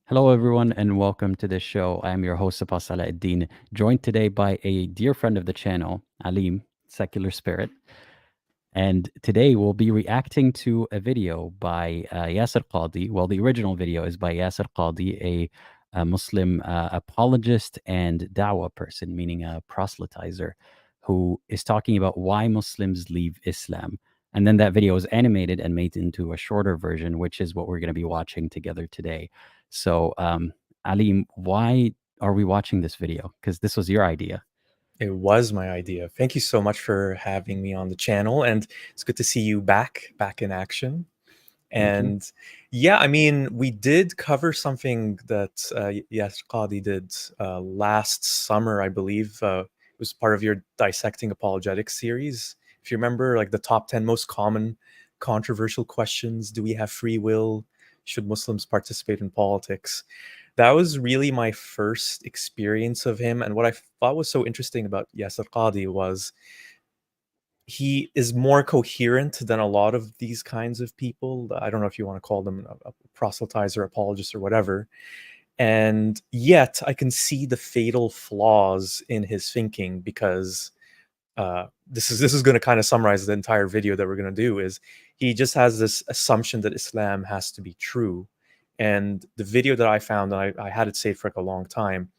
Hello, everyone, and welcome to the show. I am your host, Aladdin, joined today by a dear friend of the channel, Alim, Secular Spirit. And today we'll be reacting to a video by Yasir Qadhi. Well, the original video is by Yasir Qadhi, a Muslim apologist and dawah person, meaning a proselytizer, who is talking about why Muslims leave Islam. And then that video was animated and made into a shorter version, which is what we're going to be watching together today. So, Alim, why are we watching this video? Because this was your idea. It was my idea. Thank you so much for having me on the channel, and it's good to see you back in action. Thank you. And yeah, I mean, we did cover something that Yasir Qadhi did last summer, I believe. It was part of your Dissecting Apologetics series. If you remember, like the top 10 most common controversial questions: do we have free will? Should Muslims participate in politics? That was really my first experience of him. And what I thought was so interesting about Yasir Qadhi was he is more coherent than a lot of these kinds of people. I don't know if you want to call them a proselytizer, apologist, or whatever. And yet I can see the fatal flaws in his thinking, because this is going to kind of summarize the entire video that we're going to do. Is he just has this assumption that Islam has to be true. And the video that I found, and I had it saved for like a long time,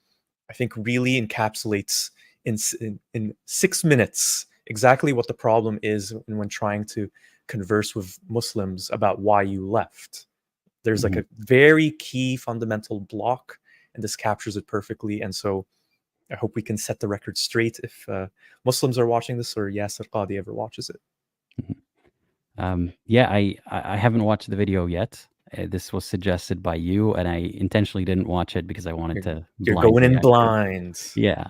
I think really encapsulates in 6 minutes exactly what the problem is when trying to converse with Muslims about why you left. There's like a very key fundamental block, and this captures it perfectly. And so I hope we can set the record straight if Muslims are watching this, or Yasir Qadhi ever watches it. Yeah, I haven't watched the video yet. This was suggested by you, and I intentionally didn't watch it because I wanted to You're blind going in react to it. blind. Yeah.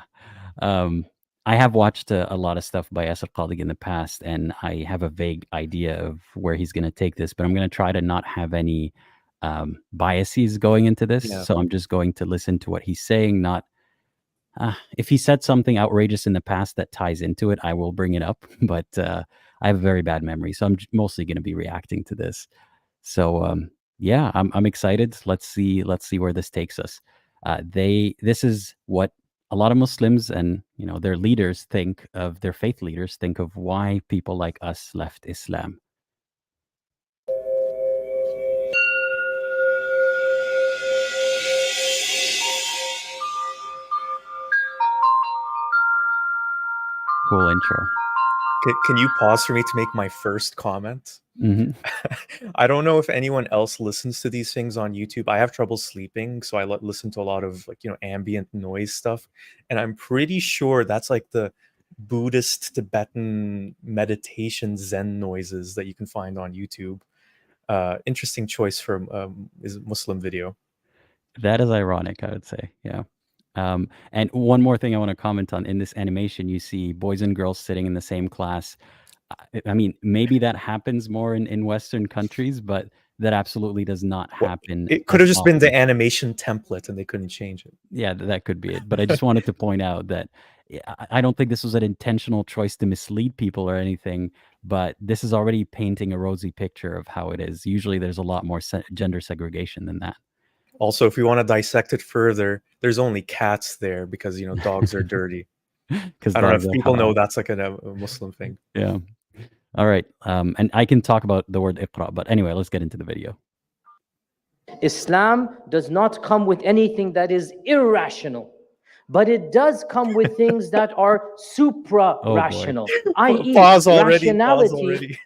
I have watched a lot of stuff by Yasir Qadhi in the past, and I have a vague idea of where he's going to take this, but I'm going to try to not have any biases going into this. Yeah. So I'm just going to listen to what he's saying, not if he said something outrageous in the past that ties into it, I will bring it up. But I have a very bad memory, so I'm mostly going to be reacting to this. So yeah, I'm excited. Let's see where this takes us. This is what a lot of Muslims and their leaders think of, their faith leaders think of why people like us left Islam. Cool intro. Can you pause for me to make my first comment? Hmm. I don't know if anyone else listens to these things on YouTube. I have trouble sleeping, so I listen to a lot of ambient noise stuff, and I'm pretty sure that's like the Buddhist Tibetan meditation Zen noises that you can find on YouTube. Interesting choice for is Muslim video. That is ironic, I would say. Yeah. And one more thing I want to comment on: in this animation, you see boys and girls sitting in the same class. I mean, maybe that happens more in Western countries, but that absolutely does not Well, happen it could as have just been often. the animation template, and they couldn't change it. Yeah, that could be it. But I just wanted to point out that I don't think this was an intentional choice to mislead people or anything, but this is already painting a rosy picture of how it is. Usually there's a lot more gender segregation than that. Also, if we want to dissect it further, there's only cats there because dogs are dirty. Because I don't know dogs if are people know halal. that's like a Muslim thing. Yeah. All right. And I can talk about the word iqra, but anyway, let's get into the video. Islam does not come with anything that is irrational, but it does come with things that are supra-rational, i.e. Pause rationality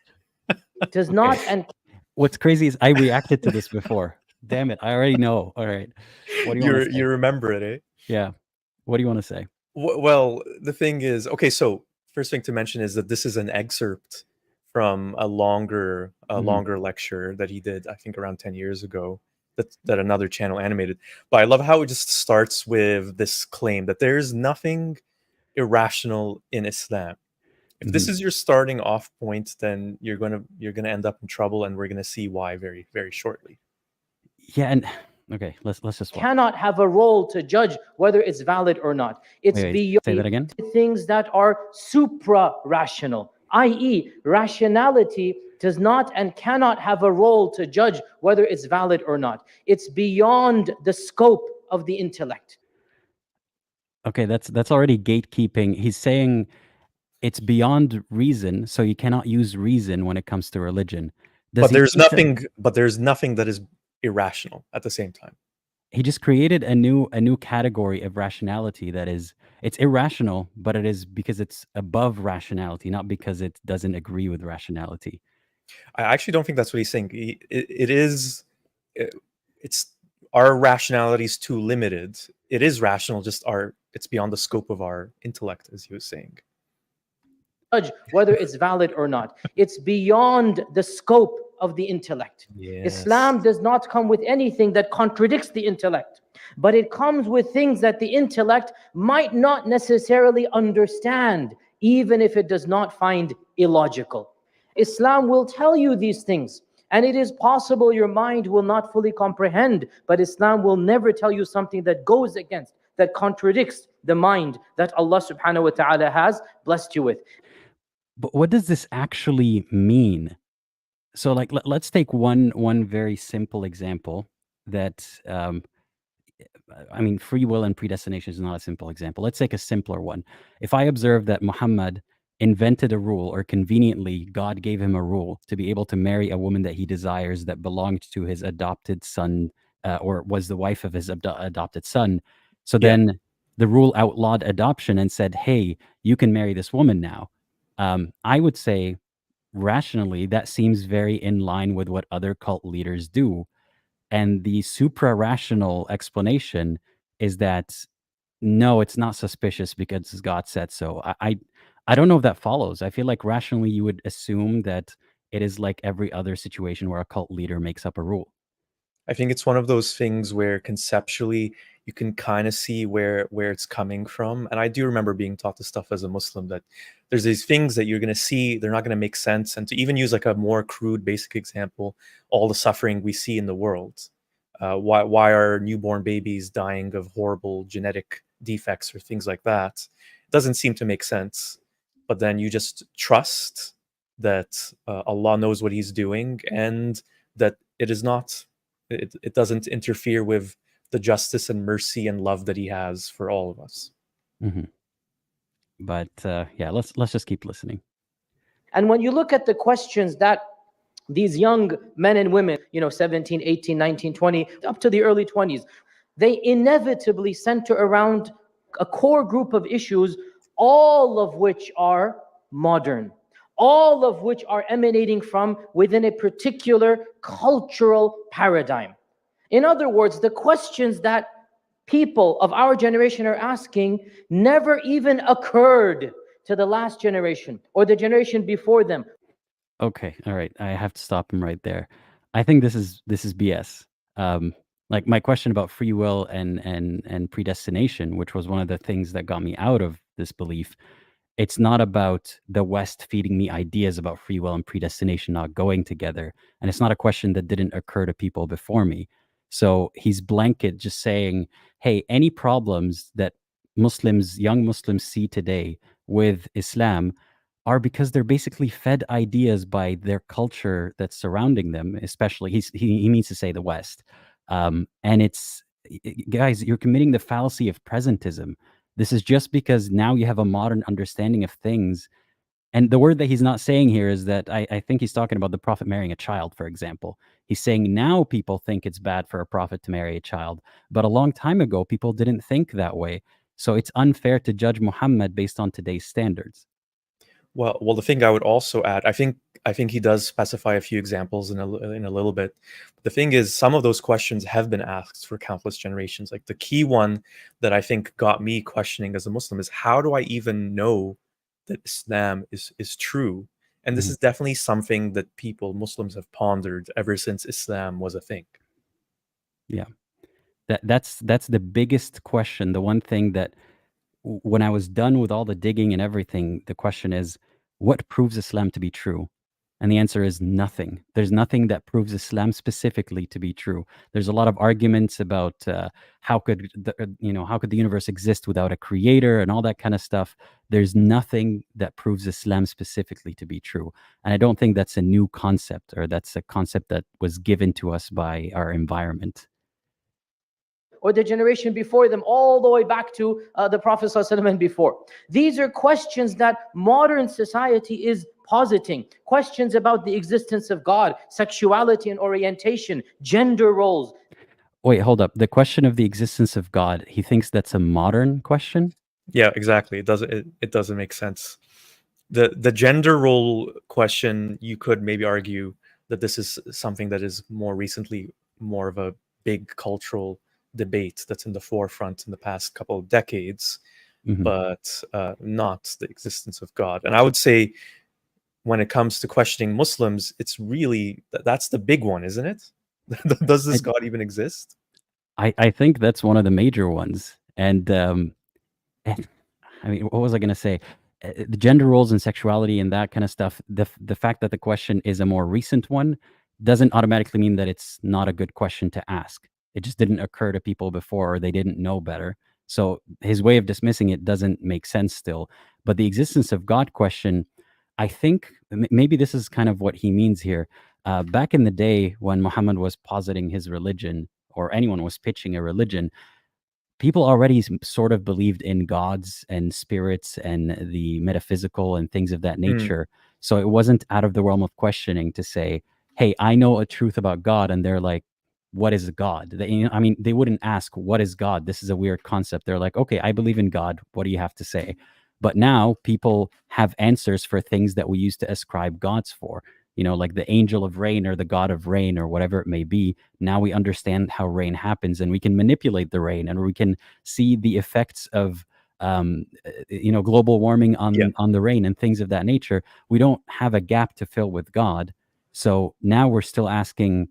does not. And what's crazy is I reacted to this before. Damn it, I already know. All right. What do you want to say? You remember it, eh? Yeah. What do you want to say? Well, the thing is, okay, so first thing to mention is that this is an excerpt from a longer lecture that he did, I think around 10 years ago, that another channel animated. But I love how it just starts with this claim that there's nothing irrational in Islam. If this is your starting off point, then you're gonna end up in trouble, and we're gonna see why very, very shortly. Yeah, and okay, let's just watch. Cannot have a role to judge whether it's valid or not. It's beyond. Say that again. Things that are supra-rational, i.e. rationality does not and cannot have a role to judge whether it's valid or not. It's beyond the scope of the intellect. Okay, that's already gatekeeping. He's saying it's beyond reason, so you cannot use reason when it comes to religion. Does But he there's think that nothing. But there's nothing that is irrational at the same time. he just created a new category of rationality that is it's irrational, but it is because it's above rationality, not because it doesn't agree with rationality. I actually don't think that's what he's saying. It is. It's our rationality is too limited. It is rational, just it's beyond the scope of our intellect, as he was saying. Judge whether it's valid or not. It's beyond the scope of the intellect. Yes. Islam does not come with anything that contradicts the intellect, but it comes with things that the intellect might not necessarily understand, even if it does not find illogical. Islam will tell you these things, and it is possible your mind will not fully comprehend, but Islam will never tell you something that goes against, that contradicts the mind that Allah subhanahu wa ta'ala has blessed you with. But what does this actually mean? So, like, let's take one very simple example that I mean, free will and predestination is not a simple example. Let's take a simpler one. If I observe that Muhammad invented a rule, or conveniently God gave him a rule to be able to marry a woman that he desires that belonged to his adopted son, or was the wife of his adopted son. So Yeah. then the rule outlawed adoption and said, hey, you can marry this woman now. I would say rationally that seems very in line with what other cult leaders do. And the supra-rational explanation is that no, it's not suspicious because God said so. I don't know if that follows. I feel like rationally you would assume that it is like every other situation where a cult leader makes up a rule. I think it's one of those things where conceptually you can kind of see where it's coming from. And I do remember being taught this stuff as a Muslim, that there's these things that you're going to see, they're not going to make sense. And to even use like a more crude, basic example, all the suffering we see in the world. Why are newborn babies dying of horrible genetic defects or things like that? It doesn't seem to make sense. But then you just trust that Allah knows what He's doing, and that it is not. It doesn't interfere with the justice and mercy and love that He has for all of us. Mm-hmm. But yeah, let's just keep listening. And when you look at the questions that these young men and women, 17, 18, 19, 20, up to the early 20s, they inevitably center around a core group of issues, all of which are modern, all of which are emanating from within a particular cultural paradigm. In other words, the questions that people of our generation are asking never even occurred to the last generation or the generation before them. Okay, all right. I have to stop him right there. I think this is BS. Like my question about free will and predestination, which was one of the things that got me out of this belief. It's not about the West feeding me ideas about free will and predestination not going together, and it's not a question that didn't occur to people before me. So he's blanket just saying, "Hey, any problems that young Muslims see today with Islam are because they're basically fed ideas by their culture that's surrounding them, especially he means to say the West. And it's guys, you're committing the fallacy of presentism. This is just because now you have a modern understanding of things. And the word that he's not saying here is that I think he's talking about the prophet marrying a child, for example. He's saying now people think it's bad for a prophet to marry a child, but a long time ago, people didn't think that way. So it's unfair to judge Muhammad based on today's standards. Well, the thing I would also add, I think he does specify a few examples in a little bit. The thing is, some of those questions have been asked for countless generations. Like the key one that I think got me questioning as a Muslim is, how do I even know that Islam is true? And this Mhm. is definitely something that Muslims have pondered ever since Islam was a thing. Yeah, that's the biggest question. The one thing that when I was done with all the digging and everything, the question is, what proves Islam to be true? And the answer is nothing. There's nothing that proves Islam specifically to be true. There's a lot of arguments about how could the universe exist without a creator and all that kind of stuff. There's nothing that proves Islam specifically to be true. And I don't think that's a new concept, or that's a concept that was given to us by our environment. Or the generation before them, all the way back to the Prophet ﷺ and before. These are questions that modern society is positing. Questions about the existence of God, sexuality and orientation, gender roles. Wait, hold up. The question of the existence of God, he thinks that's a modern question? Yeah, exactly. It doesn't make sense. The gender role question, you could maybe argue that this is something that is more recently more of a big cultural debate that's in the forefront in the past couple of decades, but not the existence of God. And I would say, when it comes to questioning Muslims, it's really that's the big one, isn't it? Does this God even exist? I think that's one of the major ones. And I mean, what was I going to say? The gender roles and sexuality and that kind of stuff, the fact that the question is a more recent one doesn't automatically mean that it's not a good question to ask. It just didn't occur to people before, or they didn't know better. So his way of dismissing it doesn't make sense still. But the existence of God question, I think maybe this is kind of what he means here. Back in the day when Muhammad was positing his religion, or anyone was pitching a religion, people already sort of believed in gods and spirits and the metaphysical and things of that nature. So it wasn't out of the realm of questioning to say, hey, I know a truth about God. And they're like, what is God? They wouldn't ask, what is God? This is a weird concept. They're like, okay, I believe in God. What do you have to say? But now people have answers for things that we used to ascribe gods for. Like the angel of rain or the god of rain or whatever it may be. Now we understand how rain happens, and we can manipulate the rain, and we can see the effects of global warming on the rain and things of that nature. We don't have a gap to fill with God. So now we're still asking,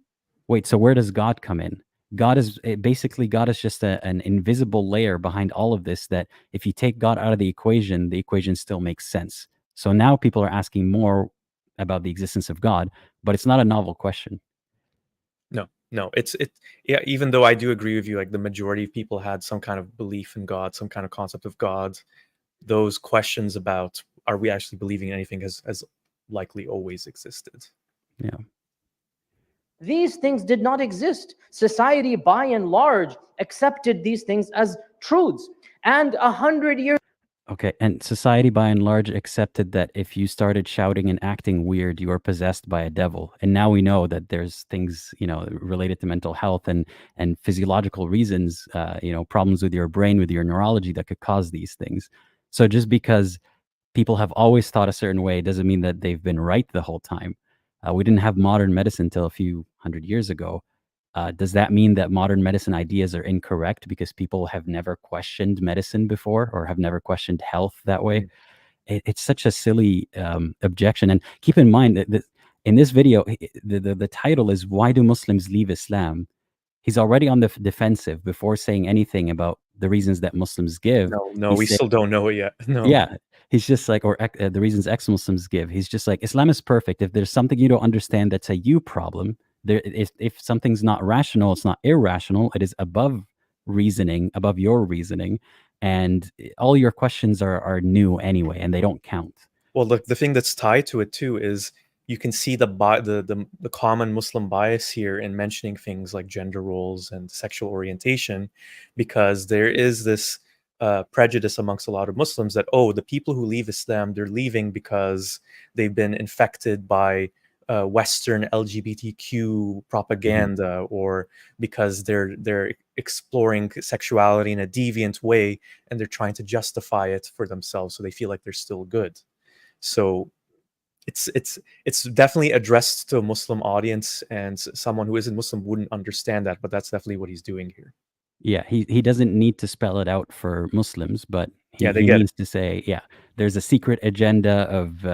wait, so where does God come in? God is just an invisible layer behind all of this, that if you take God out of the equation still makes sense. So now people are asking more about the existence of God, but it's not a novel question. No, yeah, even though I do agree with you, like the majority of people had some kind of belief in God, some kind of concept of God, those questions about, are we actually believing anything, has likely always existed. Yeah. These things did not exist. Society, by and large, accepted these things as truths. And 100 years. Okay, and society by and large accepted that if you started shouting and acting weird, you are possessed by a devil. And now we know that there's things, related to mental health and physiological reasons, problems with your brain, with your neurology that could cause these things. So just because people have always thought a certain way doesn't mean that they've been right the whole time. We didn't have modern medicine until a few hundred years ago. Does that mean that modern medicine ideas are incorrect because people have never questioned medicine before, or have never questioned health that way? It's such a silly objection. And keep in mind that in this video, the title is, "Why do Muslims leave Islam?" He's already on the defensive before saying anything about the reasons that Muslims give. No, we still don't know it yet. No. Yeah, he's just like, the reasons ex-Muslims give. He's just like, Islam is perfect. If there's something you don't understand, that's a you problem. If something's not rational, it's not irrational. It is above your reasoning, and all your questions are new anyway, and they don't count. Well, look, the thing that's tied to it too is you can see the common Muslim bias here in mentioning things like gender roles and sexual orientation, because there is this prejudice amongst a lot of Muslims that, the people who leave Islam, they're leaving because they've been infected by Western LGBTQ propaganda, or because they're exploring sexuality in a deviant way and they're trying to justify it for themselves, so they feel like they're still good. So it's definitely addressed to a Muslim audience, and someone who isn't Muslim wouldn't understand that, but that's definitely what he's doing here. Yeah, he doesn't need to spell it out for Muslims, but he they get needs to say, there's a secret agenda of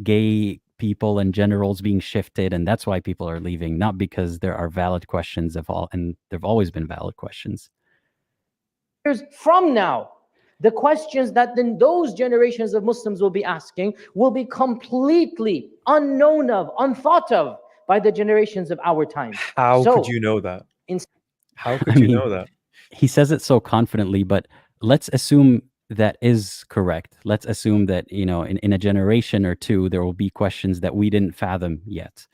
gay people and gender roles being shifted, and that's why people are leaving, not because there are valid questions and there've always been valid questions. Years from now, The questions that then those generations of Muslims will be asking will be completely unknown of, unthought of by the generations of our time. How So, could you know that? in How I could you mean, know that? he says it so confidently, but let's assume that is correct. Let's assume that, in a generation or two, there will be questions that we didn't fathom yet.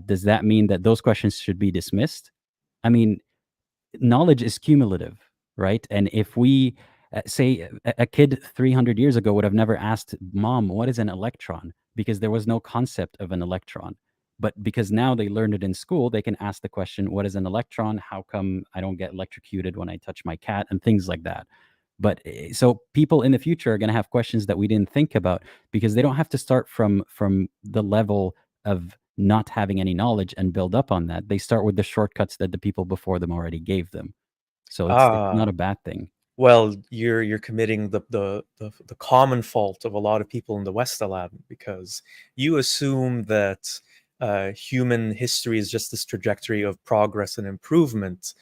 Does that mean that those questions should be dismissed? I mean, knowledge is cumulative, right? And if we say a kid 300 years ago would have never asked mom, what is an electron? Because there was no concept of an electron. But because now they learned it in school, they can ask the question, what is an electron? How come I don't get electrocuted when I touch my cat? And things like that. But so people in the future are going to have questions that we didn't think about, because they don't have to start from the level of not having any knowledge and build up on that. They start with the shortcuts that the people before them already gave them. So it's not a bad thing. Well, you're committing the common fault of a lot of people in the West, Aladdin, because you assume that human history is just this trajectory of progress and improvement,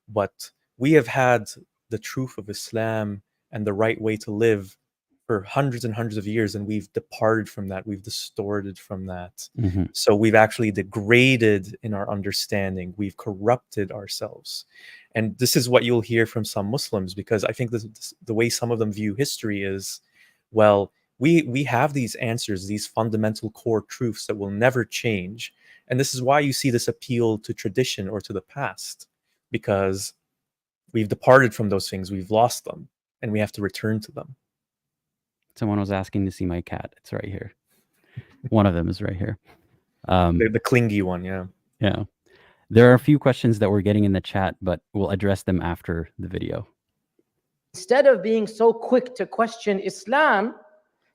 but we have had the truth of Islam and the right way to live for hundreds and hundreds of years, and we've departed from that. We've distorted from that. Mhm. So we've actually degraded in our understanding. We've corrupted ourselves. And this is what you'll hear from some Muslims, because I think the way some of them view history is, well, we have these answers, these fundamental core truths that will never change. And this is why you see this appeal to tradition or to the past, because we've departed from those things, we've lost them, and we have to return to them. Someone was asking to see my cat. It's right here. One of them is right here. The clingy one, yeah. Yeah. There are a few questions that we're getting in the chat, but we'll address them after the video. Instead of being so quick to question Islam,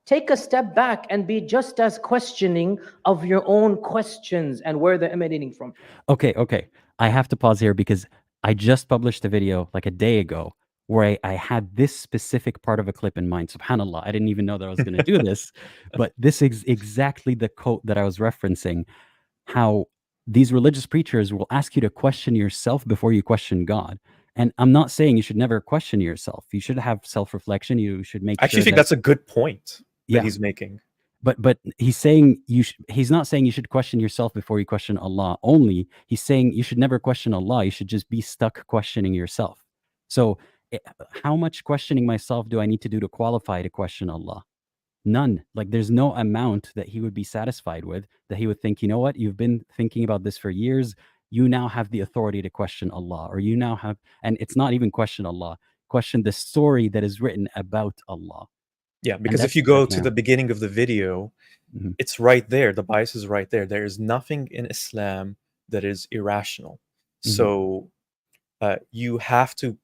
take a step back and be just as questioning of your own questions and where they're emanating from. Okay. I have to pause here because I just published a video like a day ago where I had this specific part of a clip in mind. SubhanAllah, I didn't even know that I was going to do this, but this is exactly the quote that I was referencing, how these religious preachers will ask you to question yourself before you question God. And I'm not saying you should never question yourself. You should have self-reflection. You should make I actually sure think that, that's a good point that yeah, he's making. but he's saying he's not saying you should question yourself before you question Allah only. He's saying you should never question Allah. You should just be stuck questioning yourself. So how much questioning myself do I need to do to qualify to question Allah? None. Like, there's no amount that he would be satisfied with, that he would think, you know what, you've been thinking about this for years. You now have the authority to question Allah, or you now have, and it's not even question Allah, question the story that is written about Allah. Yeah, And because if you go to the beginning of the video, it's right there. The bias is right there. There is nothing in Islam that is irrational. So you have to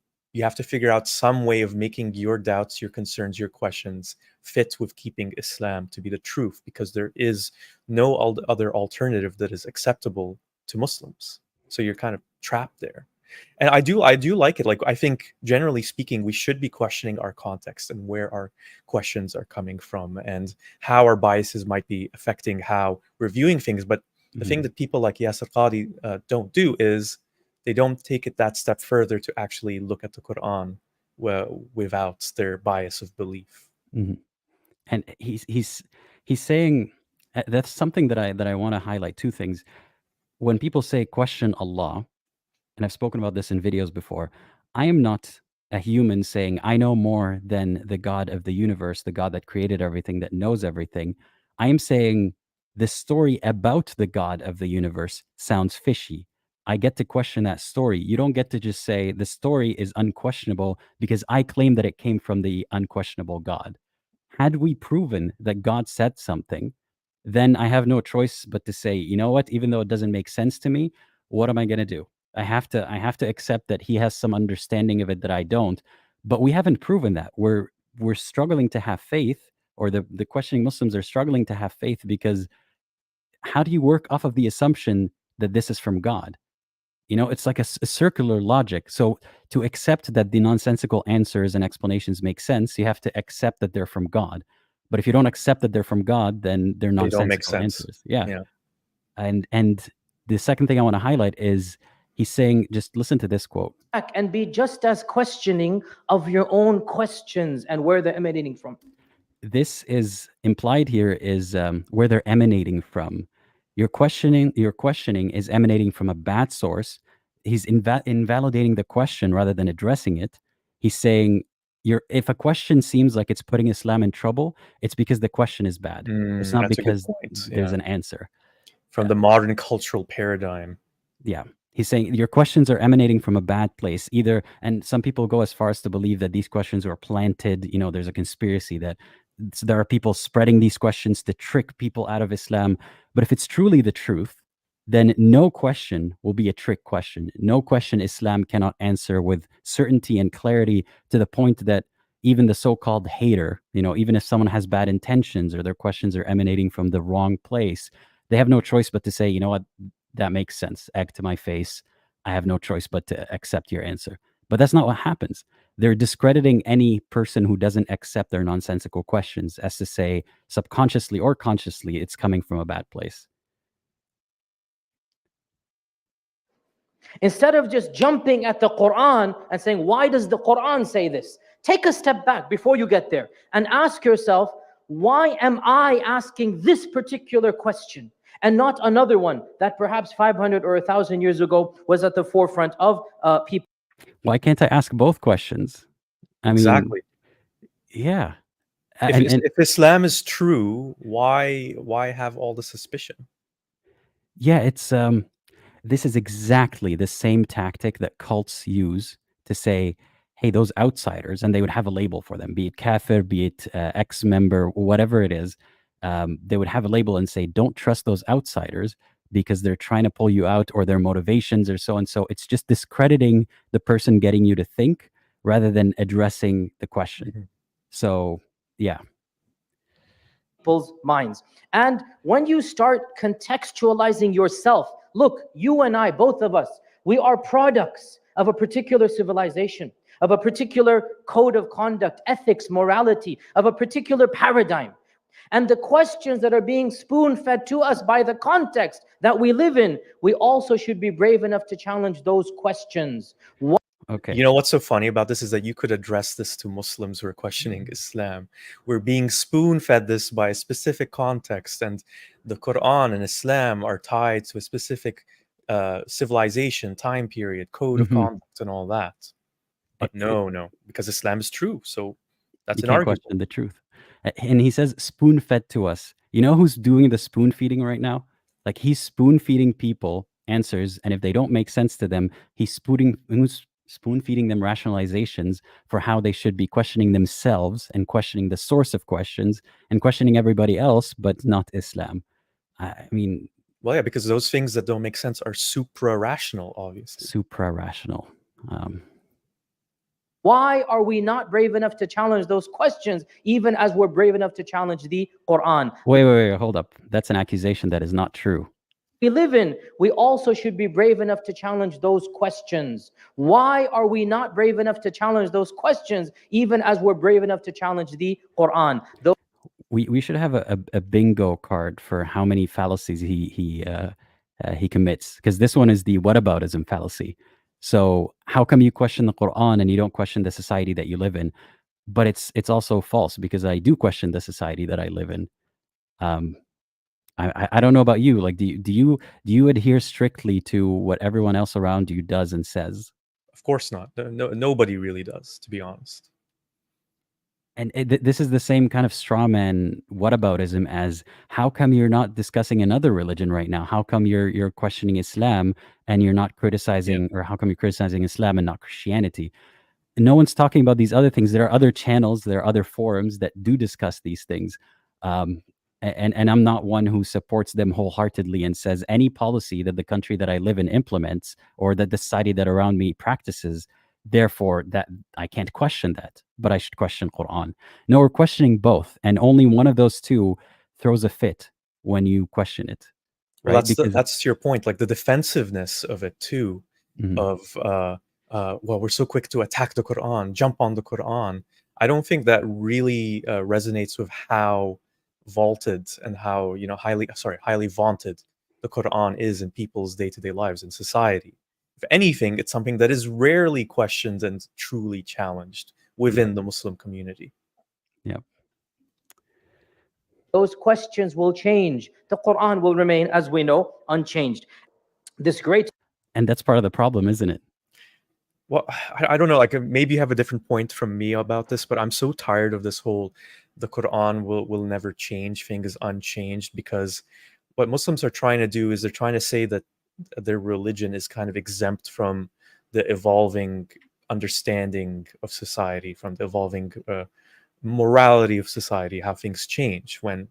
figure out some way of making your doubts, your concerns, your questions fit with keeping Islam to be the truth, because there is no other alternative that is acceptable to Muslims. So you're kind of trapped there. And I do like it. Like, I think generally speaking, we should be questioning our context and where our questions are coming from and how our biases might be affecting how we're viewing things. But the thing that people like Yasir Qadhi don't do is they don't take it that step further to actually look at the Quran without their bias of belief. And he's saying that's something that I want to highlight. Two things. When people say question Allah, and I've spoken about this in videos before, I am not a human saying I know more than the God of the universe, the God that created everything, that knows everything. I am saying the story about the God of the universe sounds fishy. I get to question that story. You don't get to just say the story is unquestionable because I claim that it came from the unquestionable God. Had we proven that God said something, then I have no choice but to say, you know what, even though it doesn't make sense to me, what am I going to do? I have to accept that he has some understanding of it that I don't. But we haven't proven that. We're struggling to have faith, or the questioning Muslims are struggling to have faith, because how do you work off of the assumption that this is from God? It's like a circular logic. So to accept that the nonsensical answers and explanations make sense, you have to accept that they're from God. But if you don't accept that they're from God, then they're They don't make nonsensical sense. answers. Yeah. And the second thing I want to highlight is He's saying, just listen to this quote. And be just as questioning of your own questions and where they're emanating from. This is implied here is where they're emanating from. Your questioning is emanating from a bad source. He's invalidating the question rather than addressing it. He's saying if a question seems like it's putting Islam in trouble, it's because the question is bad. It's not That's a good because point. there's Yeah. an answer. From the modern cultural paradigm. Yeah. He's saying your questions are emanating from a bad place, either, and some people go as far as to believe that these questions were planted. There's a conspiracy that there are people spreading these questions to trick people out of Islam. But if it's truly the truth, then no question will be a trick question. No question Islam cannot answer with certainty and clarity, to the point that even the so-called hater, even if someone has bad intentions or their questions are emanating from the wrong place, they have no choice but to say, you know what, that makes sense. Egg to my face. I have no choice but to accept your answer. But that's not what happens. They're discrediting any person who doesn't accept their nonsensical questions, as to say, subconsciously or consciously, it's coming from a bad place. Instead of just jumping at the Quran and saying, why does the Quran say this? Take a step back before you get there and ask yourself, why am I asking this particular question and not another one that perhaps 500 or 1,000 years ago was at the forefront of people? Why can't I ask both questions? Exactly. Yeah. If Islam is true, why have all the suspicion? Yeah, it's this is exactly the same tactic that cults use to say, hey, those outsiders, and they would have a label for them, be it kafir, be it ex-member, whatever it is. They would have a label and say, don't trust those outsiders because they're trying to pull you out, or their motivations or so and so. It's just discrediting the person getting you to think rather than addressing the question. Mm-hmm. So, yeah. People's minds. And when you start contextualizing yourself, look, you and I, both of us, we are products of a particular civilization, of a particular code of conduct, ethics, morality, of a particular paradigm. And the questions that are being spoon-fed to us by the context that we live in, we also should be brave enough to challenge those questions. Okay. You know what's so funny about this is that you could address this to Muslims who are questioning Islam. We're being spoon-fed this by a specific context, and the Quran and Islam are tied to a specific civilization, time period, code of conduct, and all that. But no, because Islam is true, so that's you can't question the truth. And he says spoon-fed to us. You know who's doing the spoon-feeding right now? Like, he's spoon-feeding people answers, and if they don't make sense to them, he's spoon-feeding them rationalizations for how they should be questioning themselves and questioning the source of questions and questioning everybody else, but not Islam. I mean, well, yeah, because those things that don't make sense are supra-rational, obviously. Supra-rational. Why are we not brave enough to challenge those questions, even as we're brave enough to challenge the Quran? Wait, hold up. That's an accusation that is not true. We live in, we also should be brave enough to challenge those questions. Why are we not brave enough to challenge those questions, even as we're brave enough to challenge the Quran? We should have a bingo card for how many fallacies he commits, because this one is the whataboutism fallacy. So how come you question the Quran and you don't question the society that you live in? But it's also false, because I do question the society that I live in. I don't know about you. Like, do you adhere strictly to what everyone else around you does and says? Of course not. No, nobody really does, to be honest. And this is the same kind of straw man whataboutism as, how come you're not discussing another religion right now? How come you're questioning Islam and you're not criticizing, or how come you're criticizing Islam and not Christianity? And no one's talking about these other things. There are other channels, there are other forums that do discuss these things. And I'm not one who supports them wholeheartedly and says any policy that the country that I live in implements, or that the society that around me practices, therefore that I can't question that, but I should question Quran. No, we're questioning both, and only one of those two throws a fit when you question it. Well, Right? that's your point, like the defensive-ness of it too, of well, we're so quick to attack the Quran, jump on the Quran. I don't think that really resonates with how vaulted and how, highly vaunted the Quran is in people's day-to-day lives in society. if anything, it's something that is rarely questioned and truly challenged within the Muslim community. Yeah. Those questions will change. The Quran will remain, as we know, unchanged. This great And that's part of the problem, isn't it? Well, I don't know, like maybe you have a different point from me about this, but I'm so tired of this whole the Quran will never change thing is unchanged, because what Muslims are trying to do is they're trying to say that their religion is kind of exempt from the evolving understanding of society, from the evolving morality of society, how things change, when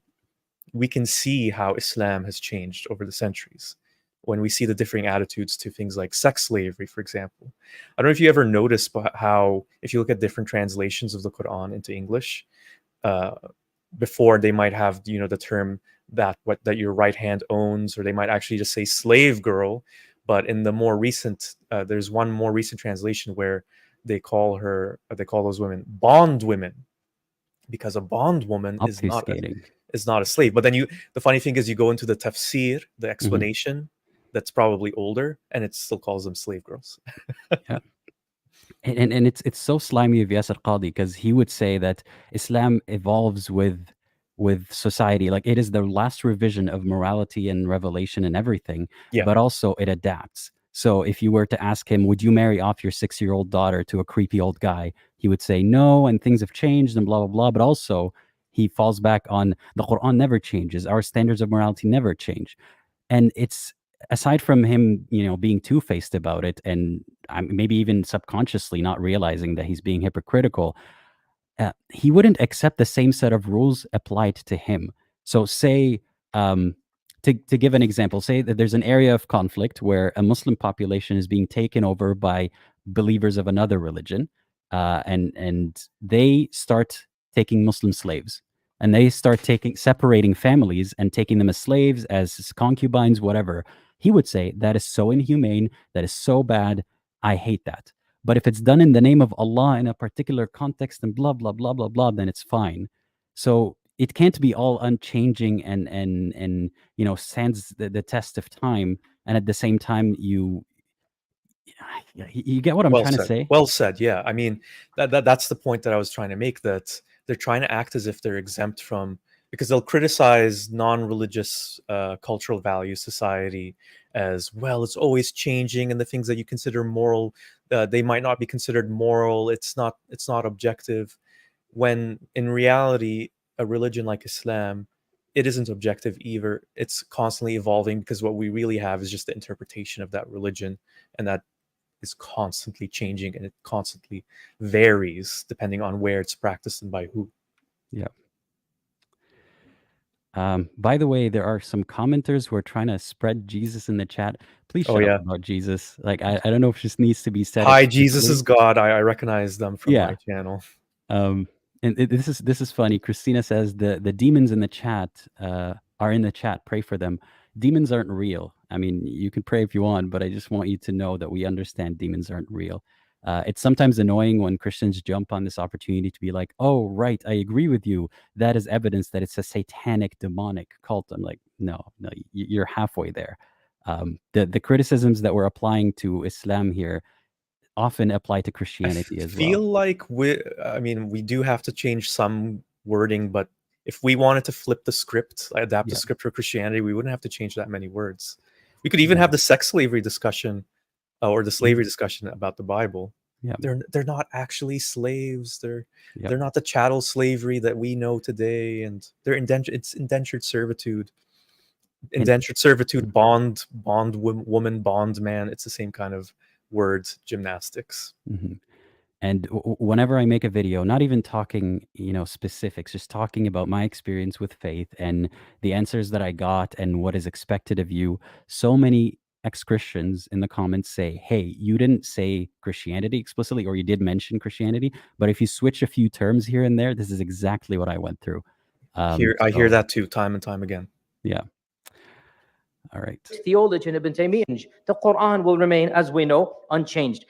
we can see how Islam has changed over the centuries. When we see the differing attitudes to things like sex slavery, for example. I don't know if you ever noticed how, if you look at different translations of the Quran into English, before they might have, the term that your right hand owns, or they might actually just say slave girl. But in the more recent, there's one more recent translation where they call those women bond women, because a bond woman is not Obfuscating. a slave. But then the funny thing is, you go into the tafsir, the explanation, that's probably older, and it still calls them slave girls. Yeah. And it's so slimy of Yasir Qadhi, because he would say that Islam evolves with society. Like, it is the last revision of morality and revelation and everything, Yeah. but also it adapts. So if you were to ask him, would you marry off your 6-year-old daughter to a creepy old guy? He would say no, and things have changed and blah, blah, blah. But also he falls back on the Quran never changes. Our standards of morality never change. And it's, aside from him, being two-faced about it, and maybe even subconsciously not realizing that he's being hypocritical, he wouldn't accept the same set of rules applied to him. So say, to give an example, say that there's an area of conflict where a Muslim population is being taken over by believers of another religion, and they start taking Muslim slaves, and they start separating families and taking them as slaves, as concubines, whatever. He would say that is so inhumane, that is so bad, I hate that. But if it's done in the name of Allah in a particular context and blah, blah, blah, blah, blah, then it's fine. So it can't be all unchanging and stands the test of time. And at the same time, you get what I'm trying to say? Well said. Yeah. I mean, that's the point that I was trying to make, that they're trying to act as if they're exempt from, because they'll criticize non-religious cultural values society as, well, it's always changing, and the things that you consider moral, they might not be considered moral. It's not objective. When in reality, a religion like Islam, it isn't objective either. It's constantly evolving, because what we really have is just the interpretation of that religion, and that is constantly changing, and it constantly varies depending on where it's practiced and by who. Yeah. By the way, there are some commenters who are trying to spread Jesus in the chat. Please shut up about Jesus. Like, I don't know if this needs to be said. Hi, Jesus is God. I recognize them from my channel. And this is funny. Christina says the demons in the chat are in the chat. Pray for them. Demons aren't real. I mean, you can pray if you want, but I just want you to know that we understand demons aren't real. It's sometimes annoying when Christians jump on this opportunity to be like, oh, right, I agree with you. That is evidence that it's a satanic, demonic cult. I'm like, no, you're halfway there. The criticisms that we're applying to Islam here often apply to Christianity as well. I feel like we do have to change some wording, but if we wanted to flip the script, adapt the script for Christianity, we wouldn't have to change that many words. We could even have the sex slavery discussion, or the slavery discussion about the Bible. Yeah. They're not actually slaves. They're not the chattel slavery that we know today, and they're it's indentured servitude. Indentured servitude, bond woman, bond man. It's the same kind of words gymnastics. Mm-hmm. And whenever I make a video, not even talking, specifics, just talking about my experience with faith and the answers that I got and what is expected of you, so many ex-Christians in the comments say, hey, you didn't say Christianity explicitly, or you did mention Christianity, but if you switch a few terms here and there, this is exactly what I went through. I hear that too, time and time again. Yeah. All right. Theologian Ibn Taymiyyah, the Quran will remain, as we know, unchanged.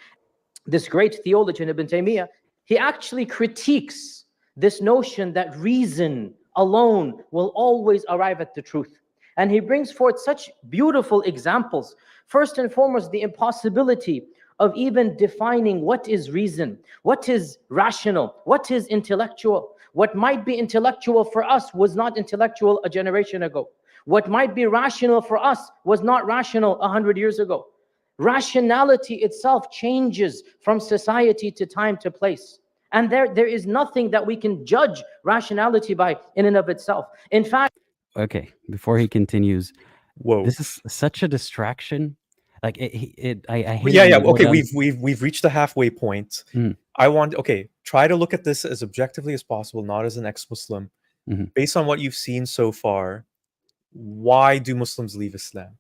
This great theologian Ibn Taymiyyah, he actually critiques this notion that reason alone will always arrive at the truth. And he brings forth such beautiful examples. First and foremost, the impossibility of even defining what is reason, what is rational, what is intellectual. What might be intellectual for us was not intellectual a generation ago. What might be rational for us was not rational 100 years ago. Rationality itself changes from society to time to place. And there is nothing that we can judge rationality by in and of itself. In fact, Okay, before he continues, Whoa. this is such a distraction. Like I hate Yeah, when yeah. we go Okay, down. we've reached the halfway point. Mm, Okay, try to look at this as objectively as possible, not as an ex-Muslim. mhm. Based on what you've seen so far, why do Muslims leave Islam?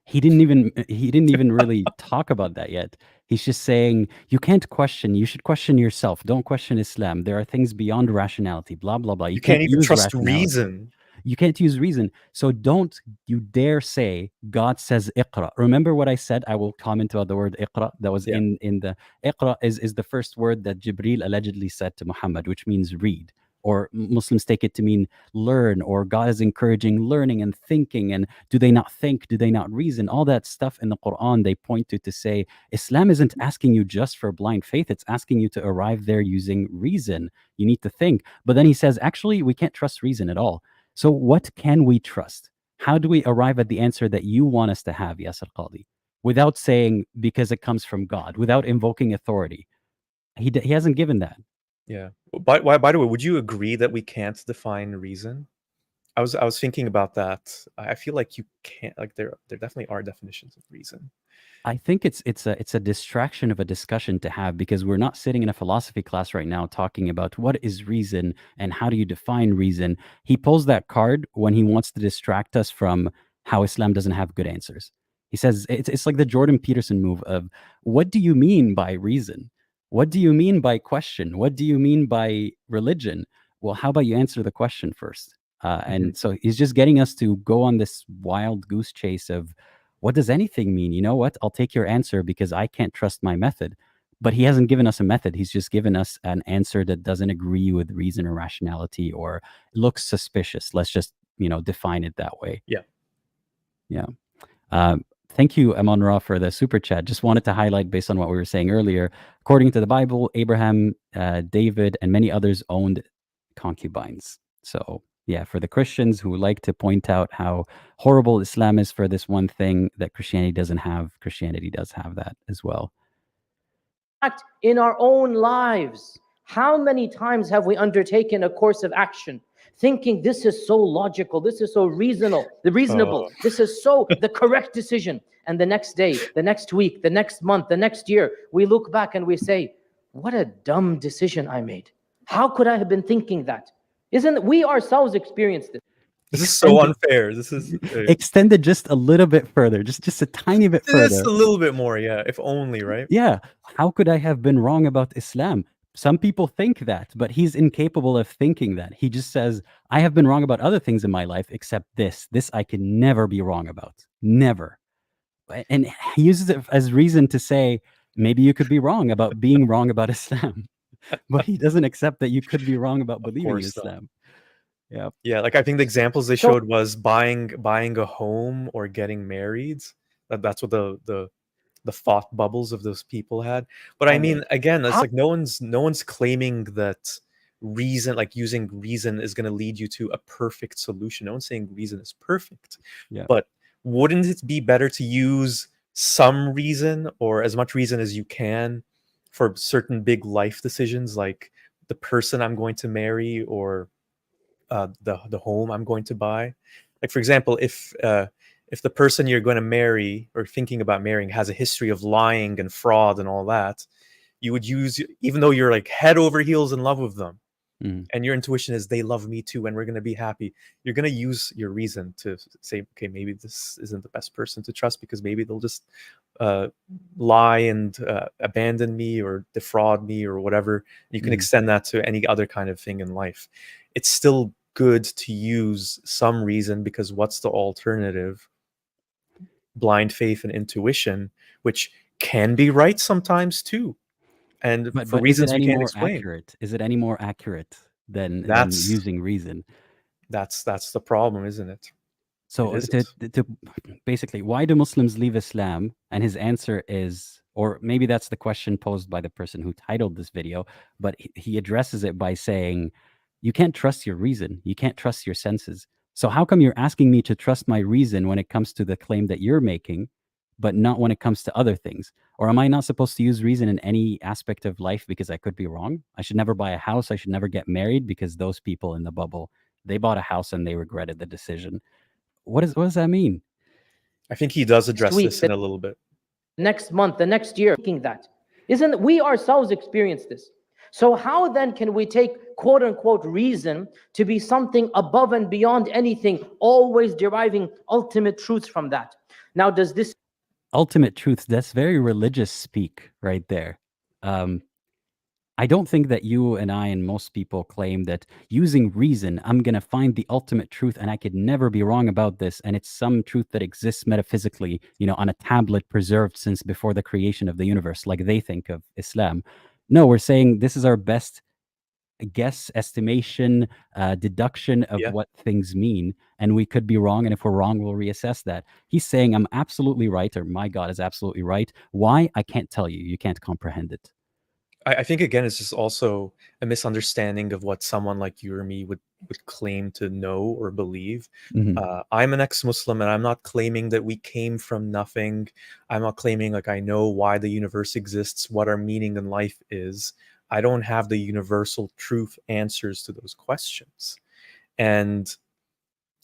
He didn't even really talk about that yet. He's just saying you can't question. You should question yourself. Don't question Islam. There are things beyond rationality. Blah blah blah. You You can't can't even use trust rationality. reason. You can't use reason. So don't you dare say God says iqra. Remember what I said? I will comment about the word iqra. That was Yeah. in the iqra is the first word that Jibril allegedly said to Muhammad, which means read. Or Muslims take it to mean learn, or God is encouraging learning and thinking. And do they not think? Do they not reason? All that stuff in the Quran they point to say Islam isn't asking you just for blind faith. It's asking you to arrive there using reason. You need to think. But then he says, actually, we can't trust reason at all. So what can we trust? How do we arrive at the answer that you want us to have, Yasir Qadhi, without saying because it comes from God, without invoking authority? He hasn't given that. Yeah. By the way, would you agree that we can't define reason? I was thinking about that. I feel like you can't. Like there definitely are definitions of reason. I think it's a distraction of a discussion to have, because we're not sitting in a philosophy class right now talking about what is reason and how do you define reason. He pulls that card when he wants to distract us from how Islam doesn't have good answers. He says it's like the Jordan Peterson move of, what do you mean by reason? What do you mean by question? What do you mean by religion? Well, how about you answer the question first? Mhm. And so he's just getting us to go on this wild goose chase of, what does anything mean? You know what? I'll take your answer because I can't trust my method. But he hasn't given us a method. He's just given us an answer that doesn't agree with reason or rationality or looks suspicious. Let's just, define it that way. Yeah. Yeah. Thank you, Amon Ra, for the super chat. Just wanted to highlight, based on what we were saying earlier, according to the Bible, Abraham, David, and many others owned concubines. So, yeah, for the Christians who like to point out how horrible Islam is for this one thing that Christianity doesn't have, Christianity does have that as well. in our own lives, how many times have we undertaken a course of action thinking this is so logical, this is so reasonable, this is so the correct decision, and the next day, the next week, the next month, the next year, we look back and we say, what a dumb decision I made. How could I have been thinking that? Isn't we ourselves experienced this? This is so unfair. This is extended just a little bit further, just a tiny bit further. Just a little bit more, yeah. If only, right? Yeah. How could I have been wrong about Islam? Some people think that, but he's incapable of thinking that. He just says, I have been wrong about other things in my life except this. This I can never be wrong about. Never. And he uses it as reason to say, maybe you could be wrong about being wrong about Islam. But he doesn't accept that you could be wrong about believing in Islam. Yeah. Yeah, like I think the examples they showed was buying a home or getting married. That's what the thought bubbles of those people had. But I mean, again, it's like no one's claiming that reason, like using reason, is going to lead you to a perfect solution. No one's saying reason is perfect. Yeah. But wouldn't it be better to use some reason, or as much reason as you can, for certain big life decisions, like the person I'm going to marry, or the home I'm going to buy? Like, for example, if the person you're going to marry or thinking about marrying has a history of lying and fraud and all that, you would use, even though you're like head over heels in love with them, and your intuition is they love me too and we're going to be happy, you're going to use your reason to say, okay, maybe this isn't the best person to trust because maybe they'll just lie and abandon me or defraud me or whatever. You can extend that to any other kind of thing in life. It's still good to use some reason, because what's the alternative? Blind faith and intuition, which can be right sometimes too, and for reasons we can't explain. Is it any more accurate than using reason? That's the problem, isn't it? So It to, isn't. to basically, why do Muslims leave Islam? And his answer is, or maybe that's the question posed by the person who titled this video, but he addresses it by saying, you can't trust your reason. You can't trust your senses. So how come you're asking me to trust my reason when it comes to the claim that you're making, but not when it comes to other things? Or am I not supposed to use reason in any aspect of life because I could be wrong? I should never buy a house. I should never get married because those people in the bubble, they bought a house and they regretted the decision. What does that mean? I think he does address week, this in a little bit. next month, the next year, thinking that. Isn't we ourselves experience this? So how then can we take quote unquote reason to be something above and beyond anything, always deriving ultimate truths from that? Now, does this Ultimate truths, that's very religious speak right there. I don't think that you and I and most people claim that using reason, I'm going to find the ultimate truth and I could never be wrong about this. And it's some truth that exists metaphysically, on a tablet preserved since before the creation of the universe, like they think of Islam. No, we're saying this is our best guess, estimation, deduction of Yeah. what things mean. And we could be wrong. And if we're wrong, we'll reassess that. He's saying I'm absolutely right, or my God is absolutely right. Why? I can't tell you. You can't comprehend it. I think again, it's just also a misunderstanding of what someone like you or me would claim to know or believe. Mhm. I'm an ex-Muslim, and I'm not claiming that we came from nothing. I'm not claiming like I know why the universe exists, what our meaning in life is. I don't have the universal truth answers to those questions, and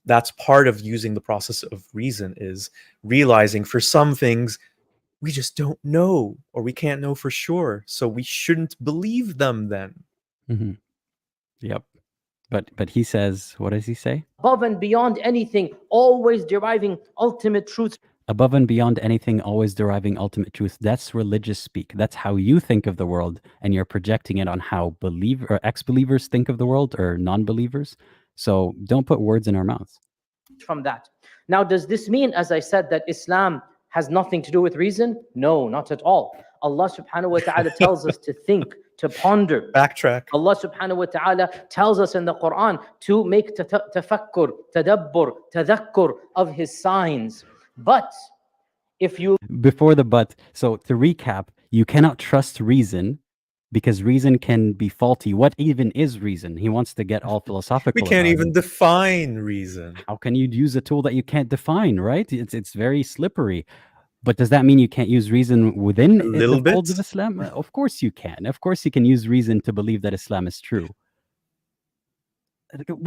that's part of using the process of reason, is realizing for some things we just don't know, or we can't know for sure, so we shouldn't believe them then. Mhm. Yep. But he says, what does he say? above and beyond anything, always deriving ultimate truths Above and beyond anything, always deriving ultimate truth. That's religious speak. That's how you think of the world, and you're projecting it on how or ex-believers think of the world, or non-believers. So don't put words in our mouths. from that. Now, does this mean, as I said, that Islam has nothing to do with reason? No, not at all. Allah subhanahu wa ta'ala tells us to think, to ponder. Backtrack. Allah subhanahu wa ta'ala tells us in the Quran to make tafakkur, tadabbur, tadhakkur of his signs. But if you Before the but, so to recap, you cannot trust reason because reason can be faulty. What even is reason? He wants to get all philosophical We can't about even it. define reason. How can you use a tool that you can't define, right? It's very slippery. But does that mean you can't use reason within A little the folds bit. of Islam? Of course you can. Of course you can use reason to believe that Islam is true.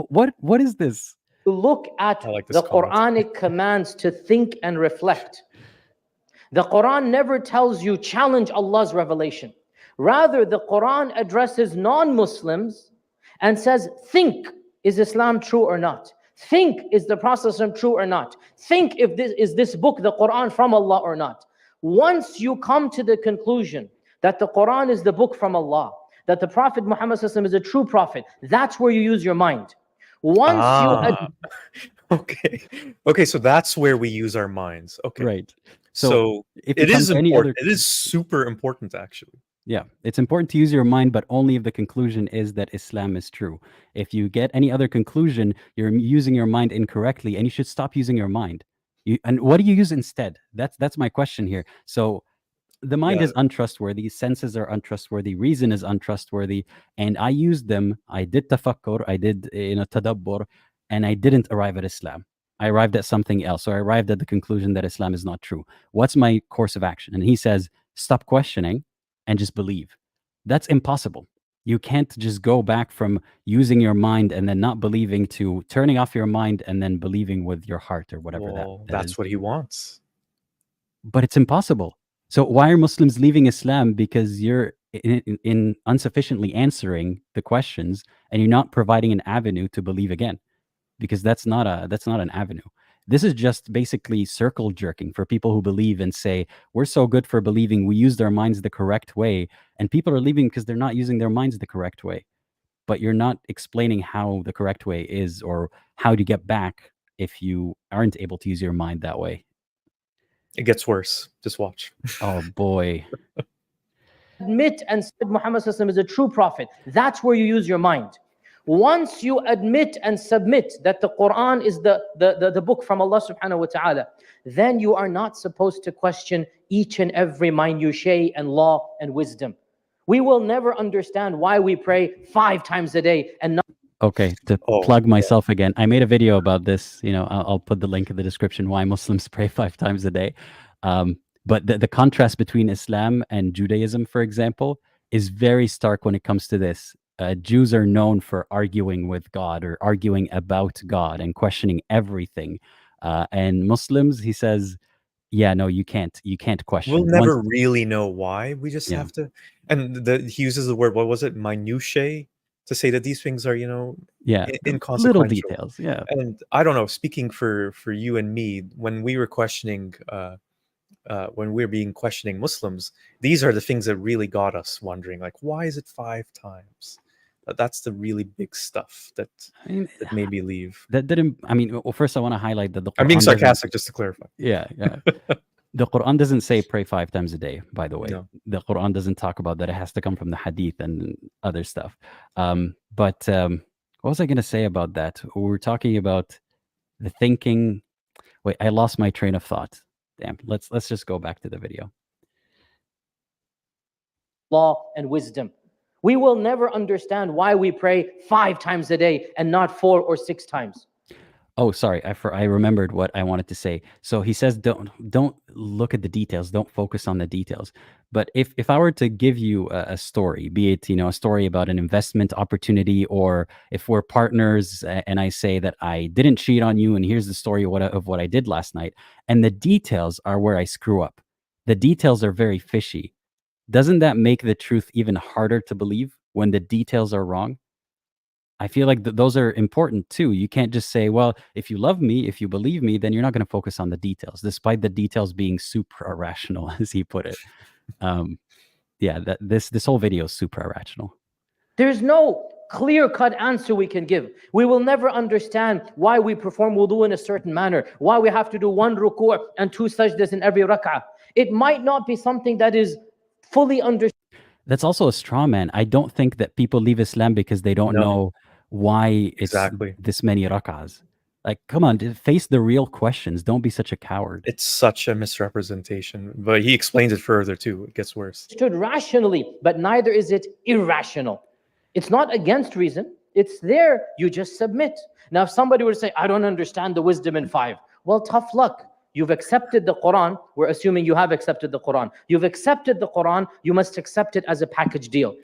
What is this? look at I like this the comment. Quranic commands to think and reflect, the Quran never tells you challenge Allah's revelation. Rather, the Quran addresses non-Muslims and says, think, is Islam true or not? Think, is the Prophet true or not? Think, if this book, the Quran, from Allah or not? Once you come to the conclusion that the Quran is the book from Allah, that the Prophet Muhammad is a true prophet, that's where you use your mind. Once Okay, so that's where we use our minds. Okay. Right. So if you it come is to any important. other It is super important, actually. Yeah, it's important to use your mind, but only if the conclusion is that Islam is true. If you get any other conclusion, you're using your mind incorrectly, and you should stop using your mind. And what do you use instead? That's my question here. So the mind Yeah. is untrustworthy, senses are untrustworthy, reason is untrustworthy, and I used them. I did tafakkur, I did tadabbur, and I didn't arrive at Islam. I arrived at something else. So I arrived at the conclusion that Islam is not true. What's my course of action? And he says, stop questioning and just believe. That's impossible. You can't just go back from using your mind and then not believing to turning off your mind and then believing with your heart, or whatever that That's is. what he wants. But it's impossible. So why are Muslims leaving Islam? Because you're in insufficiently answering the questions, and you're not providing an avenue to believe again, because that's not an avenue. This is just basically circle jerking for people who believe and say, we're so good for believing, we used our minds the correct way, and people are leaving because they're not using their minds the correct way. But you're not explaining how the correct way is, or how to get back if you aren't able to use your mind that way. It gets worse. Just watch. Oh boy. admit and said Muhammad is a true prophet, that's where you use your mind. Once you admit and submit that the Quran is the book from Allah subhanahu wa ta'ala, then you are not supposed to question each and every minutiae and law and wisdom. We will never understand why we pray 5 times a day and not. Okay, to plug myself again, I made a video about this. I'll put the link in the description, why Muslims pray 5 times a day. But the contrast between Islam and Judaism, for example, is very stark when it comes to this. Jews are known for arguing with God or arguing about God and questioning everything. And Muslims, he says, yeah, no, you can't question. We'll never really know why. We just Yeah. have to. And he uses the word, what was it, minutiae, to say that these things are, yeah, inconsequential. little details. Yeah. And I don't know, speaking for you and me, when we were questioning, when we're being questioning Muslims, these are the things that really got us wondering, like, why is it 5 times? That's the really big stuff that made me leave. That didn't. I mean, well, first I want to highlight that the Quran I'm being sarcastic, just to clarify. Yeah. The Quran doesn't say pray 5 times a day, by the way. No. The Quran doesn't talk about that. It has to come from the hadith and other stuff. But what was I going to say about that? We were talking about the thinking. Wait, I lost my train of thought. Damn. Let's just go back to the video. Law and wisdom. We will never understand why we pray 5 times a day and not 4 or 6 times. Oh, sorry. I remembered what I wanted to say. So he says, don't look at the details. Don't focus on the details. But if I were to give you a story, be it, a story about an investment opportunity, or if we're partners and I say that I didn't cheat on you, and here's the story of what I did last night, and the details are where I screw up. The details are very fishy. Doesn't that make the truth even harder to believe when the details are wrong? I feel like those are important too. You can't just say, well, if you love me, if you believe me, then you're not going to focus on the details, despite the details being supra-rational, as he put it. Yeah, this whole video is supra-rational. There's no clear-cut answer we can give. We will never understand why we perform wudu in a certain manner, why we have to do 1 ruku' and 2 sajdas in every rak'ah. It might not be something that is fully understood. That's also a straw man. I don't think that people leave Islam because they don't know why it's this many rak'ahs. Like, come on, face the real questions. Don't be such a coward. It's such a misrepresentation. But he explains it further too. It gets worse. Understood rationally, but neither is it irrational. It's not against reason. It's there. You just submit. Now, if somebody were to say, I don't understand the wisdom in 5, well, tough luck. You've accepted the Quran. We're assuming you have accepted the Quran. You've accepted the Quran. You must accept it as a package deal.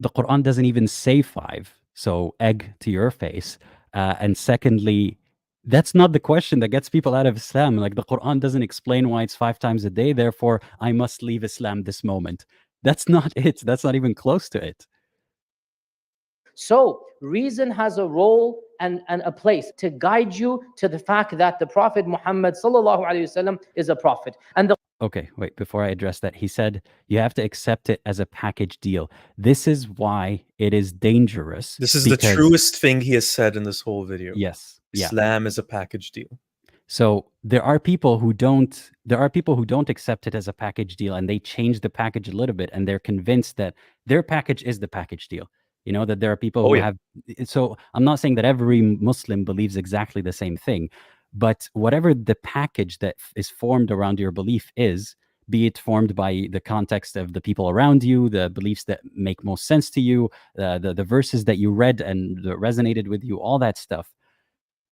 The Quran doesn't even say 5. So egg to your face. And secondly, that's not the question that gets people out of Islam. Like, the Quran doesn't explain why it's 5 times a day. Therefore, I must leave Islam this moment. That's not it. That's not even close to it. So reason has a role and a place to guide you to the fact that the Prophet Muhammad sallallahu alaihi wasallam is a prophet. And okay, wait, before I address that, he said you have to accept it as a package deal. This is why it is dangerous. This is the truest thing he has said in this whole video. Yes. Islam is a package deal. So there are people who don't accept it as a package deal, and they change the package a little bit, and they're convinced that their package is the package deal. That there are people who have. So I'm not saying that every Muslim believes exactly the same thing, but whatever the package that is formed around your belief is, be it formed by the context of the people around you, the beliefs that make most sense to you, the verses that you read and that resonated with you, all that stuff,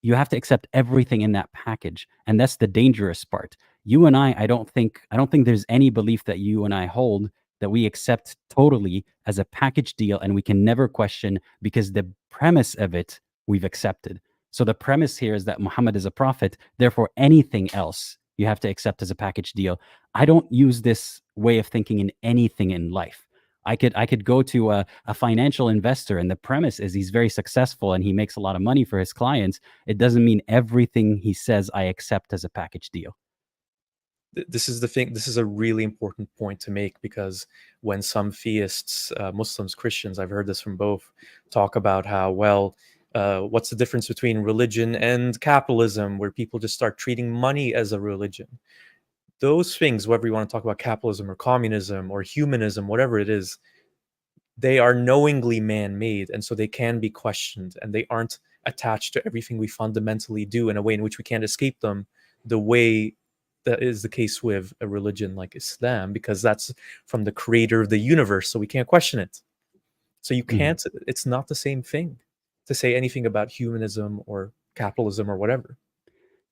you have to accept everything in that package. And that's the dangerous part. You and I don't think there's any belief that you and I hold that we accept totally as a package deal and we can never question, because the premise of it we've accepted. So the premise here is that Muhammad is a prophet, therefore anything else you have to accept as a package deal. I don't use this way of thinking in anything in life. I could go to a financial investor and the premise is he's very successful and he makes a lot of money for his clients. It doesn't mean everything he says I accept as a package deal. This is the thing. This is a really important point to make, because when some theists, Muslims, Christians, I've heard this from both, talk about how, well, what's the difference between religion and capitalism, where people just start treating money as a religion. Those things, whether you want to talk about capitalism or communism or humanism, whatever it is, they are knowingly man-made, and so they can be questioned, and they aren't attached to everything we fundamentally do in a way in which we can't escape them, the way that is the case with a religion like Islam, because that's from the creator of the universe, so we can't question it. So you can't, it's not the same thing to say anything about humanism or capitalism or whatever.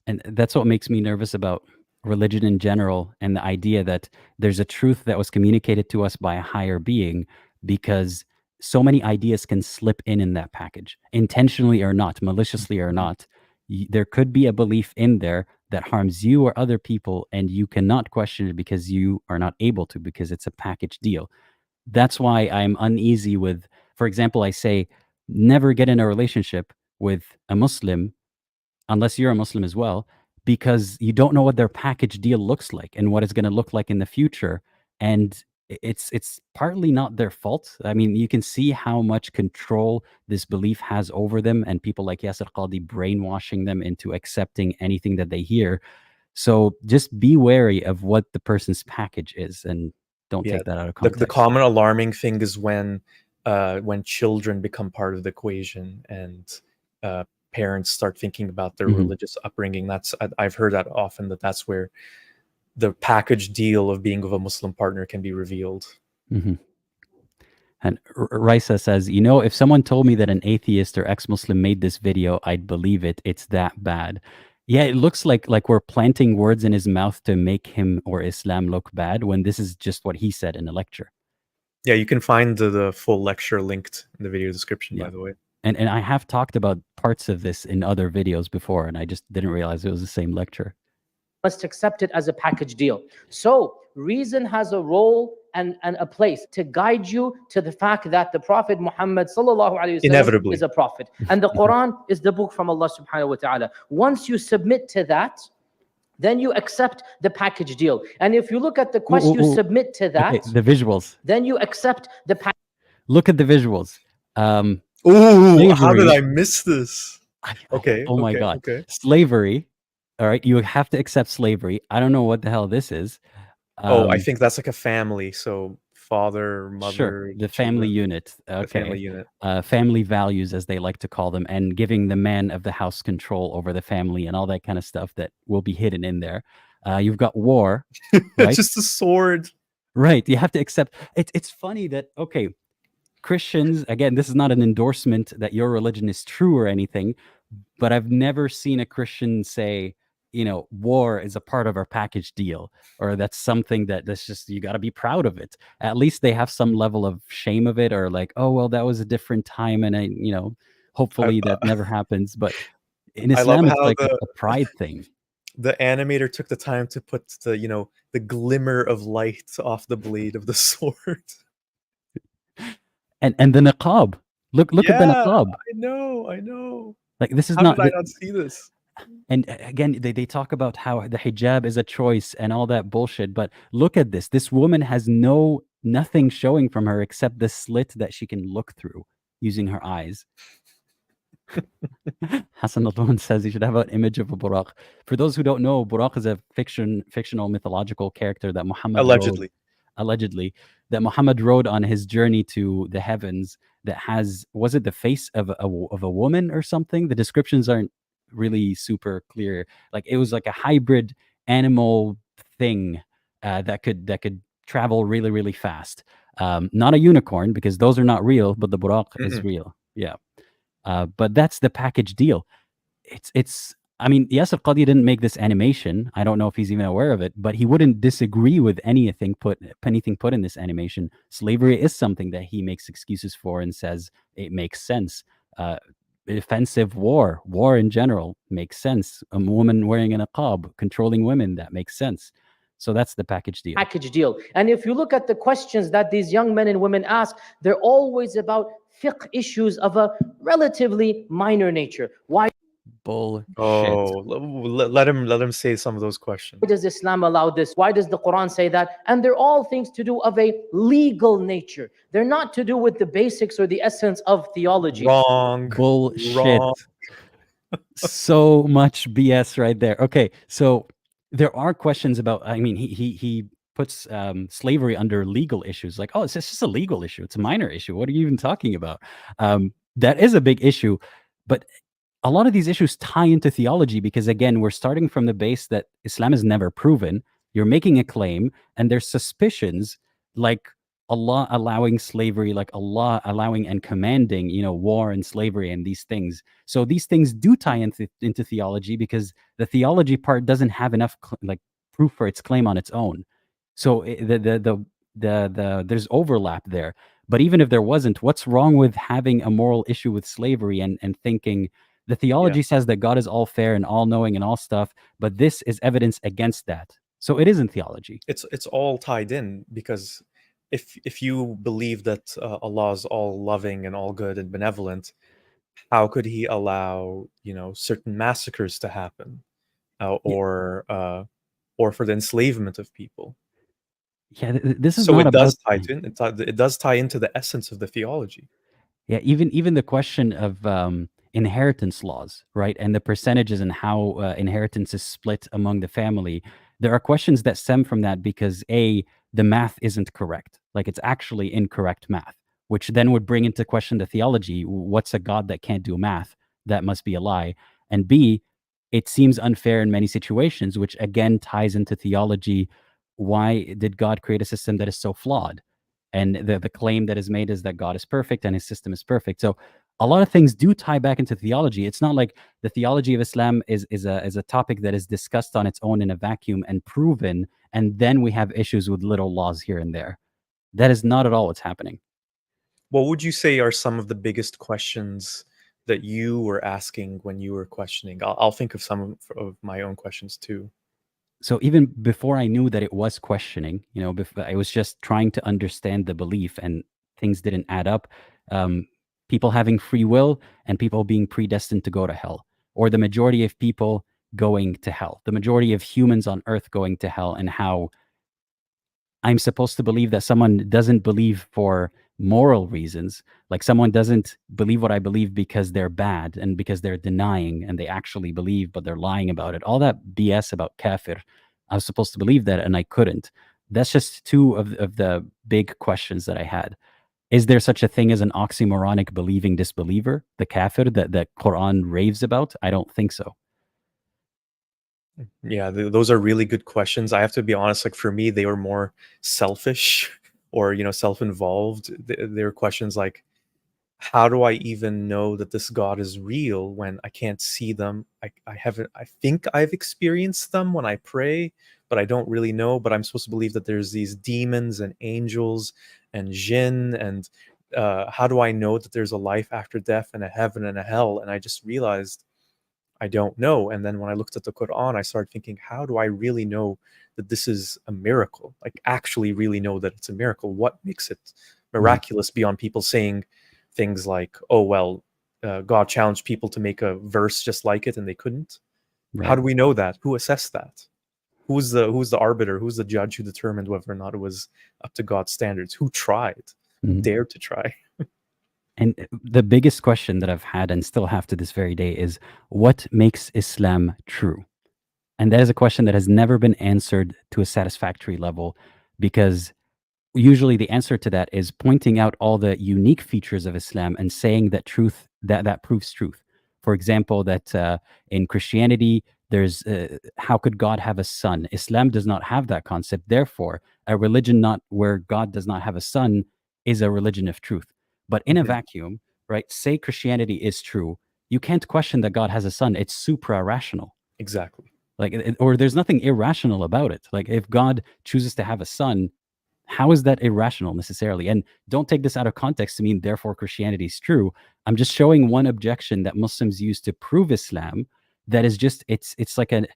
And that's what makes me nervous about religion in general, and the idea that there's a truth that was communicated to us by a higher being, because so many ideas can slip in that package, intentionally or not, maliciously or not. There could be a belief in there that harms you or other people, and you cannot question it because you are not able to, because it's a package deal. That's why I'm uneasy with, for example, I say never get in a relationship with a Muslim unless you're a Muslim as well, because you don't know what their package deal looks like and what it's going to look like in the future. And it's partly not their fault. I mean, you can see how much control this belief has over them, and people like Yasir Qadhi brainwashing them into accepting anything that they hear. So just be wary of what the person's package is, and don't take that out of context. The common alarming thing is when children become part of the equation, and parents start thinking about their religious upbringing. I've heard that often, that's where the package deal of being with a Muslim partner can be revealed. And Raisa says, if someone told me that an atheist or ex-Muslim made this video, I'd believe it. It's that bad. Yeah, it looks like we're planting words in his mouth to make him or Islam look bad, when this is just what he said in a lecture. Yeah, you can find the full lecture linked in the video description, by the way. And I have talked about parts of this in other videos before, and I just didn't realize it was the same lecture. Must accept it as a package deal. So reason has a role and a place to guide you to the fact that the Prophet Muhammad inevitably is a prophet, and the Quran is the book from Allah subhanahu wa ta'ala. Once you submit to that, then you accept the package deal. And if you look at the question, you submit to that. Okay, the visuals. Then you accept the package. Look at the visuals. Oh, how did I miss this? Okay. Oh my God. Okay. Slavery. All right. You have to accept slavery. I don't know what the hell this is. I think that's like a family. So father, mother. Sure. The family unit. Okay. The family unit. Family values, as they like to call them, and giving the man of the house control over the family and all that kind of stuff that will be hidden in there. You've got war. Right? Just a sword. Right. You have to accept. It's funny that, okay, Christians, again, this is not an endorsement that your religion is true or anything, but I've never seen a Christian say, war is a part of our package deal, or that's something that's just, you got to be proud of it. At least they have some level of shame of it, or like, oh, well, that was a different time, and hopefully that never happens. But in Islam, it's like a pride thing. The animator took the time to put the glimmer of light off the blade of the sword. And the niqab. Look at the niqab. I know. Like, this is How did I not see this? And again, they talk about how the hijab is a choice and all that bullshit. But look at this. This woman has nothing showing from her except the slit that she can look through using her eyes. Hassan Alwan says you should have an image of a Buraq. For those who don't know, Buraq is a fictional mythological character that Muhammad allegedly that Muhammad rode on his journey to the heavens, that was it the face of a woman or something? The descriptions aren't really super clear. Like, it was like a hybrid animal thing that could travel really, really fast. Not a unicorn, because those are not real, but the Buraq is real. Yeah. But that's the package deal. I mean, Yasir Qadhi didn't make this animation. I don't know if he's even aware of it, but he wouldn't disagree with anything put in this animation. Slavery is something that he makes excuses for and says it makes sense. Offensive war in general makes sense. A woman wearing a niqab, controlling women, that makes sense. So that's the package deal. And if you look at the questions that these young men and women ask, they're always about fiqh issues of a relatively minor nature. Why? Bullshit. Oh, let him say some of those questions. Why does Islam allow this? Why does the Quran say that? And they're all things to do of a legal nature. They're not to do with the basics or the essence of theology. Wrong. Bullshit. Wrong. So much BS right there. Okay, so there are questions about, I mean, he puts slavery under legal issues. Like, oh, it's just a legal issue. It's a minor issue. What are you even talking about? That is a big issue, but a lot of these issues tie into theology because, again, we're starting from the base that Islam is never proven. You're making a claim, and there's suspicions like Allah allowing slavery, like Allah allowing and commanding, war and slavery and these things. So these things do tie into theology because the theology part doesn't have enough proof for its claim on its own. So there's overlap there. But even if there wasn't, what's wrong with having a moral issue with slavery and thinking the theology says that God is all fair and all knowing and all stuff, but this is evidence against that. So it isn't theology. It's all tied in because if you believe that Allah is all loving and all good and benevolent, how could He allow certain massacres to happen, or for the enslavement of people? Yeah, this is So not it about does tie in. It does tie into the essence of the theology. Yeah, even the question of inheritance laws, right, and the percentages and how inheritance is split among the family. There are questions that stem from that because the math isn't correct, like it's actually incorrect math, which then would bring into question the theology. What's a God that can't do math? That must be a lie. And B, it seems unfair in many situations, which again ties into theology. Why did God create a system that is so flawed? And the claim that is made is that God is perfect and his system is perfect. So a lot of things do tie back into theology. It's not like the theology of Islam is a topic that is discussed on its own in a vacuum and proven, and then we have issues with little laws here and there. That is not at all what's happening. What would you say are some of the biggest questions that you were asking when you were questioning? I'll think of some of my own questions too. So even before I knew that it was questioning, I was just trying to understand the belief, and things didn't add up. People having free will and people being predestined to go to hell, or the majority of people going to hell, the majority of humans on earth going to hell, and how I'm supposed to believe that someone doesn't believe for moral reasons. Like someone doesn't believe what I believe because they're bad and because they're denying and they actually believe, but they're lying about it. All that BS about kafir, I was supposed to believe that and I couldn't. That's just two of the big questions that I had. Is there such a thing as an oxymoronic believing disbeliever, the kafir that the Quran raves about? I don't think so. Yeah, those are really good questions. I have to be honest, like for me, they were more selfish or, self-involved. They were questions like, how do I even know that this God is real when I can't see them? I haven't, I think I've experienced them when I pray, but I don't really know. But I'm supposed to believe that there's these demons and angels and jinn. And how do I know that there's a life after death and a heaven and a hell? And I just realized I don't know. And then when I looked at the Quran, I started thinking, how do I really know that this is a miracle? Like actually really know that it's a miracle? What makes it miraculous beyond people saying things like, oh, well, God challenged people to make a verse just like it and they couldn't? Right. How do we know that? Who assessed that? Who's the arbiter? Who's the judge who determined whether or not it was up to God's standards? Who tried? Who dared to try? And the biggest question that I've had and still have to this very day is, what makes Islam true? And that is a question that has never been answered to a satisfactory level, because usually the answer to that is pointing out all the unique features of Islam and saying that truth, that proves truth. For example, that in Christianity, there's how could God have a son? Islam does not have that concept. Therefore, a religion not where God does not have a son is a religion of truth. But in a vacuum, right? Say Christianity is true. You can't question that God has a son. It's supra-rational. Exactly. Or there's nothing irrational about it. Like if God chooses to have a son, how is that irrational necessarily? And don't take this out of context to mean therefore Christianity is true. I'm just showing one objection that Muslims use to prove Islam that is just, it's like a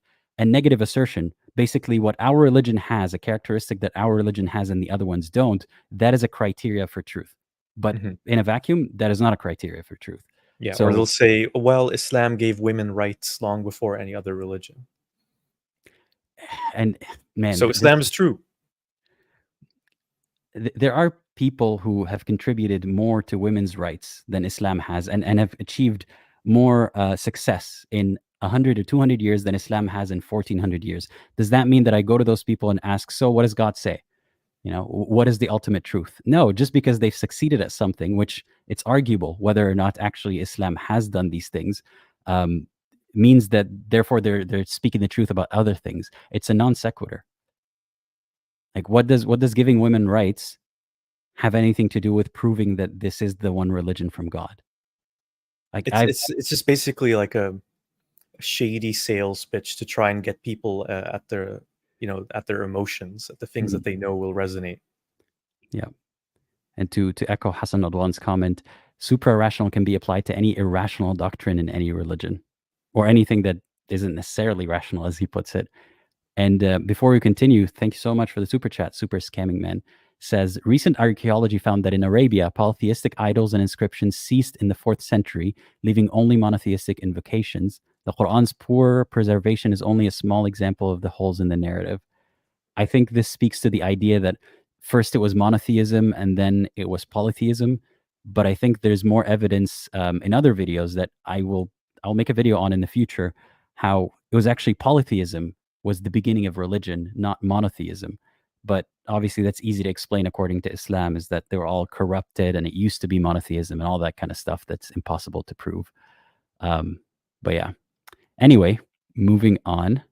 negative assertion. Basically, what our religion has, a characteristic that our religion has and the other ones don't, that is a criteria for truth. But in a vacuum, that is not a criteria for truth. Yeah, So, or they'll say, well, Islam gave women rights long before any other religion. and man, So Islam is true. There are people who have contributed more to women's rights than Islam has, and have achieved more success in 100 or 200 years than Islam has in 1400 years. Does that mean that I go to those people and ask, so what does God say? What is the ultimate truth? No, just because they've succeeded at something, which it's arguable whether or not actually Islam has done these things, means that therefore they're speaking the truth about other things. It's a non sequitur. Like, what does giving women rights have anything to do with proving that this is the one religion from God? Like, It's just basically like a shady sales pitch to try and get people at their emotions, at the things that they know will resonate. Yeah. And to echo Hassan Adwan's comment, supra-rational can be applied to any irrational doctrine in any religion, or anything that isn't necessarily rational, as he puts it. And before we continue, thank you so much for the super chat. Super Scamming Man says, recent archaeology found that in Arabia, polytheistic idols and inscriptions ceased in the 4th century, leaving only monotheistic invocations. The Quran's poor preservation is only a small example of the holes in the narrative. I think this speaks to the idea that first it was monotheism and then it was polytheism. But I think there's more evidence in other videos that I'll make a video on in the future, how it was actually polytheism was the beginning of religion, not monotheism. But obviously that's easy to explain according to Islam, is that they were all corrupted and it used to be monotheism and all that kind of stuff that's impossible to prove. But yeah. Anyway, moving on.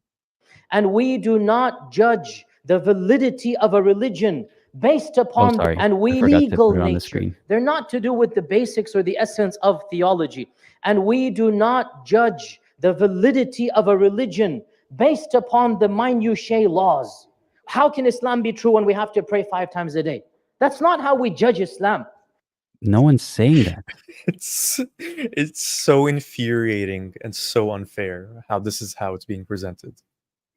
And we do not judge the validity of a religion based upon and we legal nature. They're not to do with the basics or the essence of theology. And we do not judge the validity of a religion based upon the minutiae laws. How can Islam be true when we have to pray 5 times a day? That's not how we judge Islam. No one's saying that. It's so infuriating and so unfair how this is how it's being presented.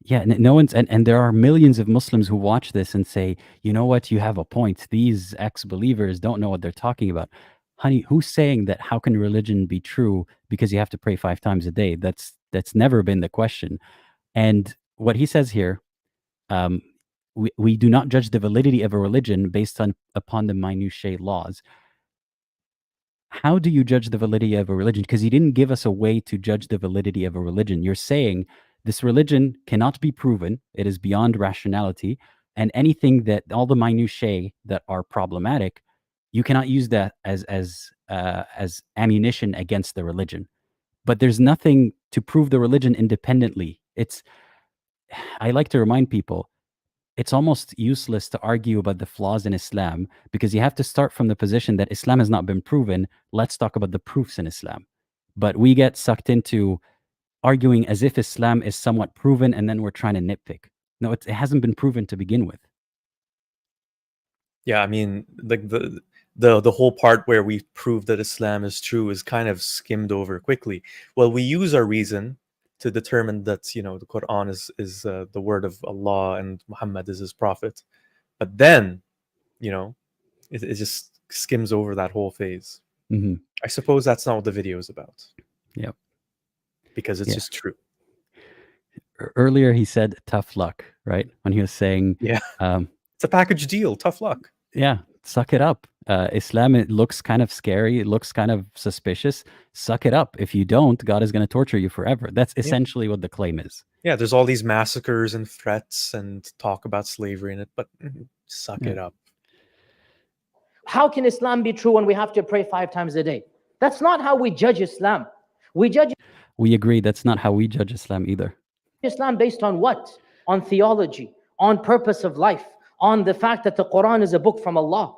Yeah, no one's, and there are millions of Muslims who watch this and say, you know what, you have a point. These ex-believers don't know what they're talking about. Honey, who's saying that how can religion be true because you have to pray 5 times a day? That's never been the question. And what he says here, we do not judge the validity of a religion based upon the minutiae laws. How do you judge the validity of a religion? Because you didn't give us a way to judge the validity of a religion. You're saying this religion cannot be proven. It is beyond rationality. And anything that, all the minutiae that are problematic, you cannot use that as ammunition against the religion. But there's nothing to prove the religion independently. I like to remind people, it's almost useless to argue about the flaws in Islam because you have to start from the position that Islam has not been proven. Let's talk about the proofs in Islam. But we get sucked into arguing as if Islam is somewhat proven and then we're trying to nitpick. No, it hasn't been proven to begin with. Yeah, I mean, like the whole part where we prove that Islam is true is kind of skimmed over quickly. Well, we use our reason to determine that the Quran is the word of Allah and Muhammad is his prophet, but then it just skims over that whole phase. Mm-hmm. I suppose that's not what the video is about. Yep. Because it's just true. Earlier he said tough luck, right? When he was saying, it's a package deal, tough luck. Yeah, suck it up. Islam, it looks kind of scary. It looks kind of suspicious. Suck it up. If you don't, God is going to torture you forever. That's essentially what the claim is. Yeah, there's all these massacres and threats and talk about slavery in it, but suck it up. How can Islam be true when we have to pray 5 times a day? That's not how we judge Islam. We agree that's not how we judge Islam either. Islam based on what? On theology, on purpose of life, on the fact that the Quran is a book from Allah.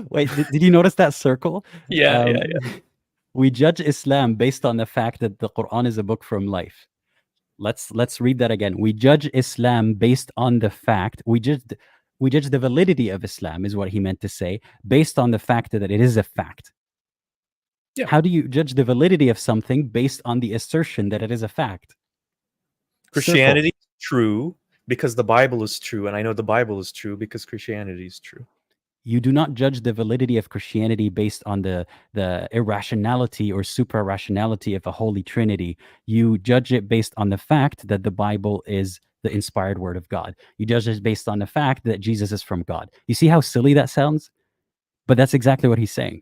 Wait, did you notice that circle? Yeah. We judge Islam based on the fact that the Quran is a book from life. Let's read that again. We judge Islam based on the fact, we judge the validity of Islam, is what he meant to say, based on the fact that it is a fact. Yeah. How do you judge the validity of something based on the assertion that it is a fact? Christianity is true because the Bible is true, and I know the Bible is true because Christianity is true. You do not judge the validity of Christianity based on the irrationality or supra-rationality of a Holy Trinity. You judge it based on the fact that the Bible is the inspired word of God. You judge it based on the fact that Jesus is from God. You see how silly that sounds? But that's exactly what he's saying.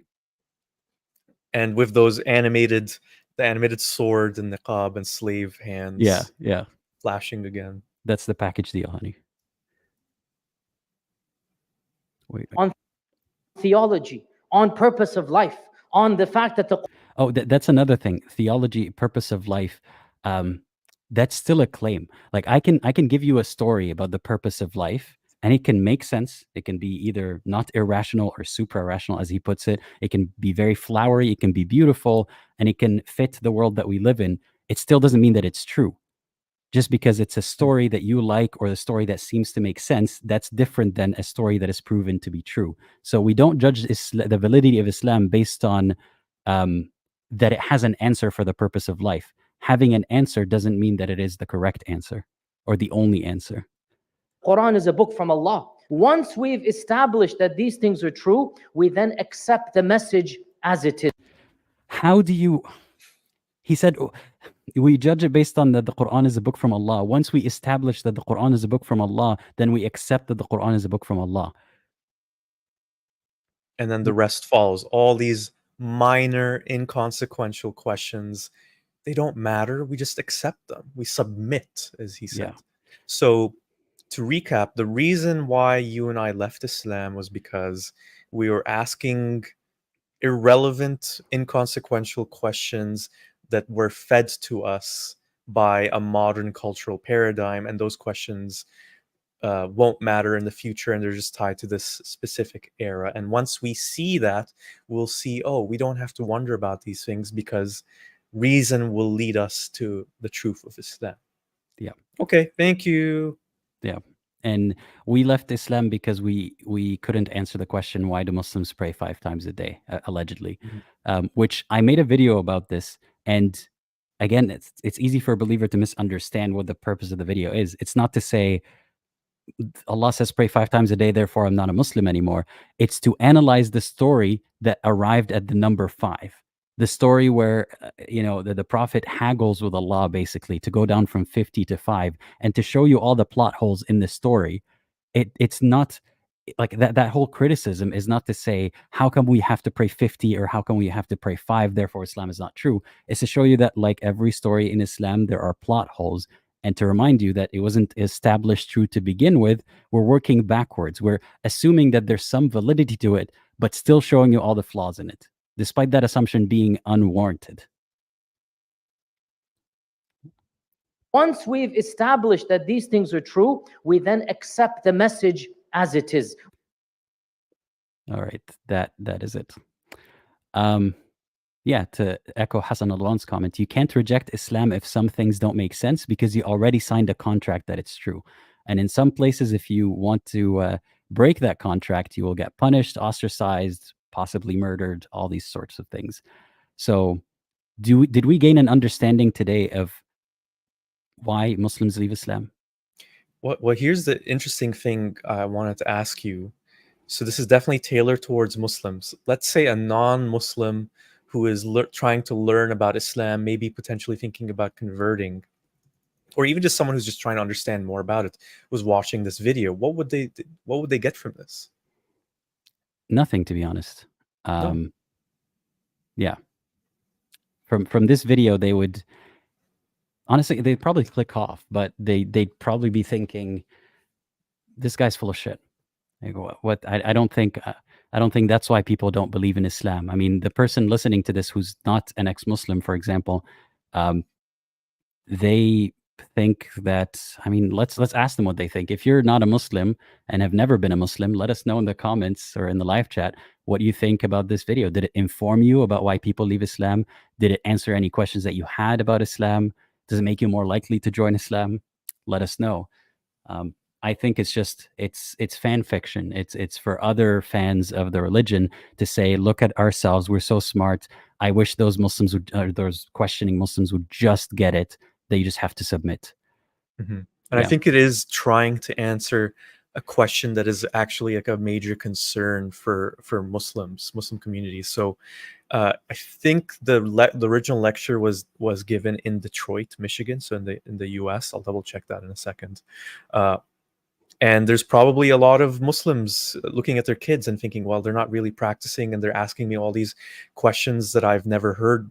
and with those the animated sword and niqab and slave hands, Yeah. flashing again. That's the package deal, honey. Wait. on theology, on purpose of life, on the fact that the Oh, that's another thing. Theology, purpose of life. That's still a claim. Like I can give you a story about the purpose of life, and it can make sense. It can be either not irrational or supra-rational, as he puts it. It can be very flowery. It can be beautiful, and it can fit the world that we live in. It still doesn't mean that it's true. Just because it's a story that you like or the story that seems to make sense, that's different than a story that is proven to be true. So we don't judge the validity of Islam based on that it has an answer for the purpose of life. Having an answer doesn't mean that it is the correct answer or the only answer. Quran is a book from Allah. Once we've established that these things are true, we then accept the message as it is. How do you... He said, we judge it based on that the Quran is a book from Allah. Once we establish that the Quran is a book from Allah, then we accept that the Quran is a book from Allah. And then the rest follows. All these minor, inconsequential questions, they don't matter. We just accept them. We submit, as he said. Yeah. So to recap, the reason why you and I left Islam was because we were asking irrelevant, inconsequential questions that were fed to us by a modern cultural paradigm, and those questions won't matter in the future, and they're just tied to this specific era. And once we see that, we'll see, oh, we don't have to wonder about these things because reason will lead us to the truth of Islam. Yeah. Okay, thank you. Yeah. And we left Islam because we couldn't answer the question, why do Muslims pray 5 times a day, allegedly, which I made a video about this. And again, it's easy for a believer to misunderstand what the purpose of the video is. It's not to say Allah says pray 5 times a day, therefore I'm not a Muslim anymore. It's to analyze the story that arrived at the number 5. The story where, the Prophet haggles with Allah, basically, to go down from 50 to 5, and to show you all the plot holes in the story. It's not like that whole criticism is not to say, how come we have to pray 50 or how come we have to pray 5, therefore Islam is not true. It's to show you that, like every story in Islam, there are plot holes, and to remind you that it wasn't established true to begin with. We're working backwards. We're assuming that there's some validity to it, but still showing you all the flaws in it, despite that assumption being unwarranted. Once we've established that these things are true, we then accept the message as it is. All right, that is it. Yeah, to echo Hassan Alwan's comment, you can't reject Islam if some things don't make sense because you already signed a contract that it's true. And in some places, if you want to break that contract, you will get punished, ostracized, possibly murdered, all these sorts of things. So did we gain an understanding today of why Muslims leave Islam? Well, here's the interesting thing I wanted to ask you. So this is definitely tailored towards Muslims. Let's say a non-Muslim who is trying to learn about Islam, maybe potentially thinking about converting, or even just someone who's just trying to understand more about it, was watching this video. What would they get from this? Nothing, to be honest. No. Yeah. From this video, they would honestly, they'd probably click off, but they'd probably be thinking, this guy's full of shit. Like, what? I don't think that's why people don't believe in Islam. I mean, the person listening to this who's not an ex-Muslim, for example, they think that, I mean, let's ask them what they think. If you're not a Muslim and have never been a Muslim, let us know in the comments or in the live chat what you think about this video. Did it inform you about why people leave Islam? Did it answer any questions that you had about Islam? Does it make you more likely to join Islam? Let us know. I think it's just it's fan fiction. It's for other fans of the religion to say, look at ourselves, we're so smart. I wish those Muslims would, or those questioning Muslims would just get it, that you just have to submit. And I think it is trying to answer a question that is actually like a major concern for Muslim communities. So I think the original lecture was given in Detroit, Michigan, so in the US. I'll double check that in a second. And there's probably a lot of Muslims looking at their kids and thinking, well, they're not really practicing, and they're asking me all these questions that I've never heard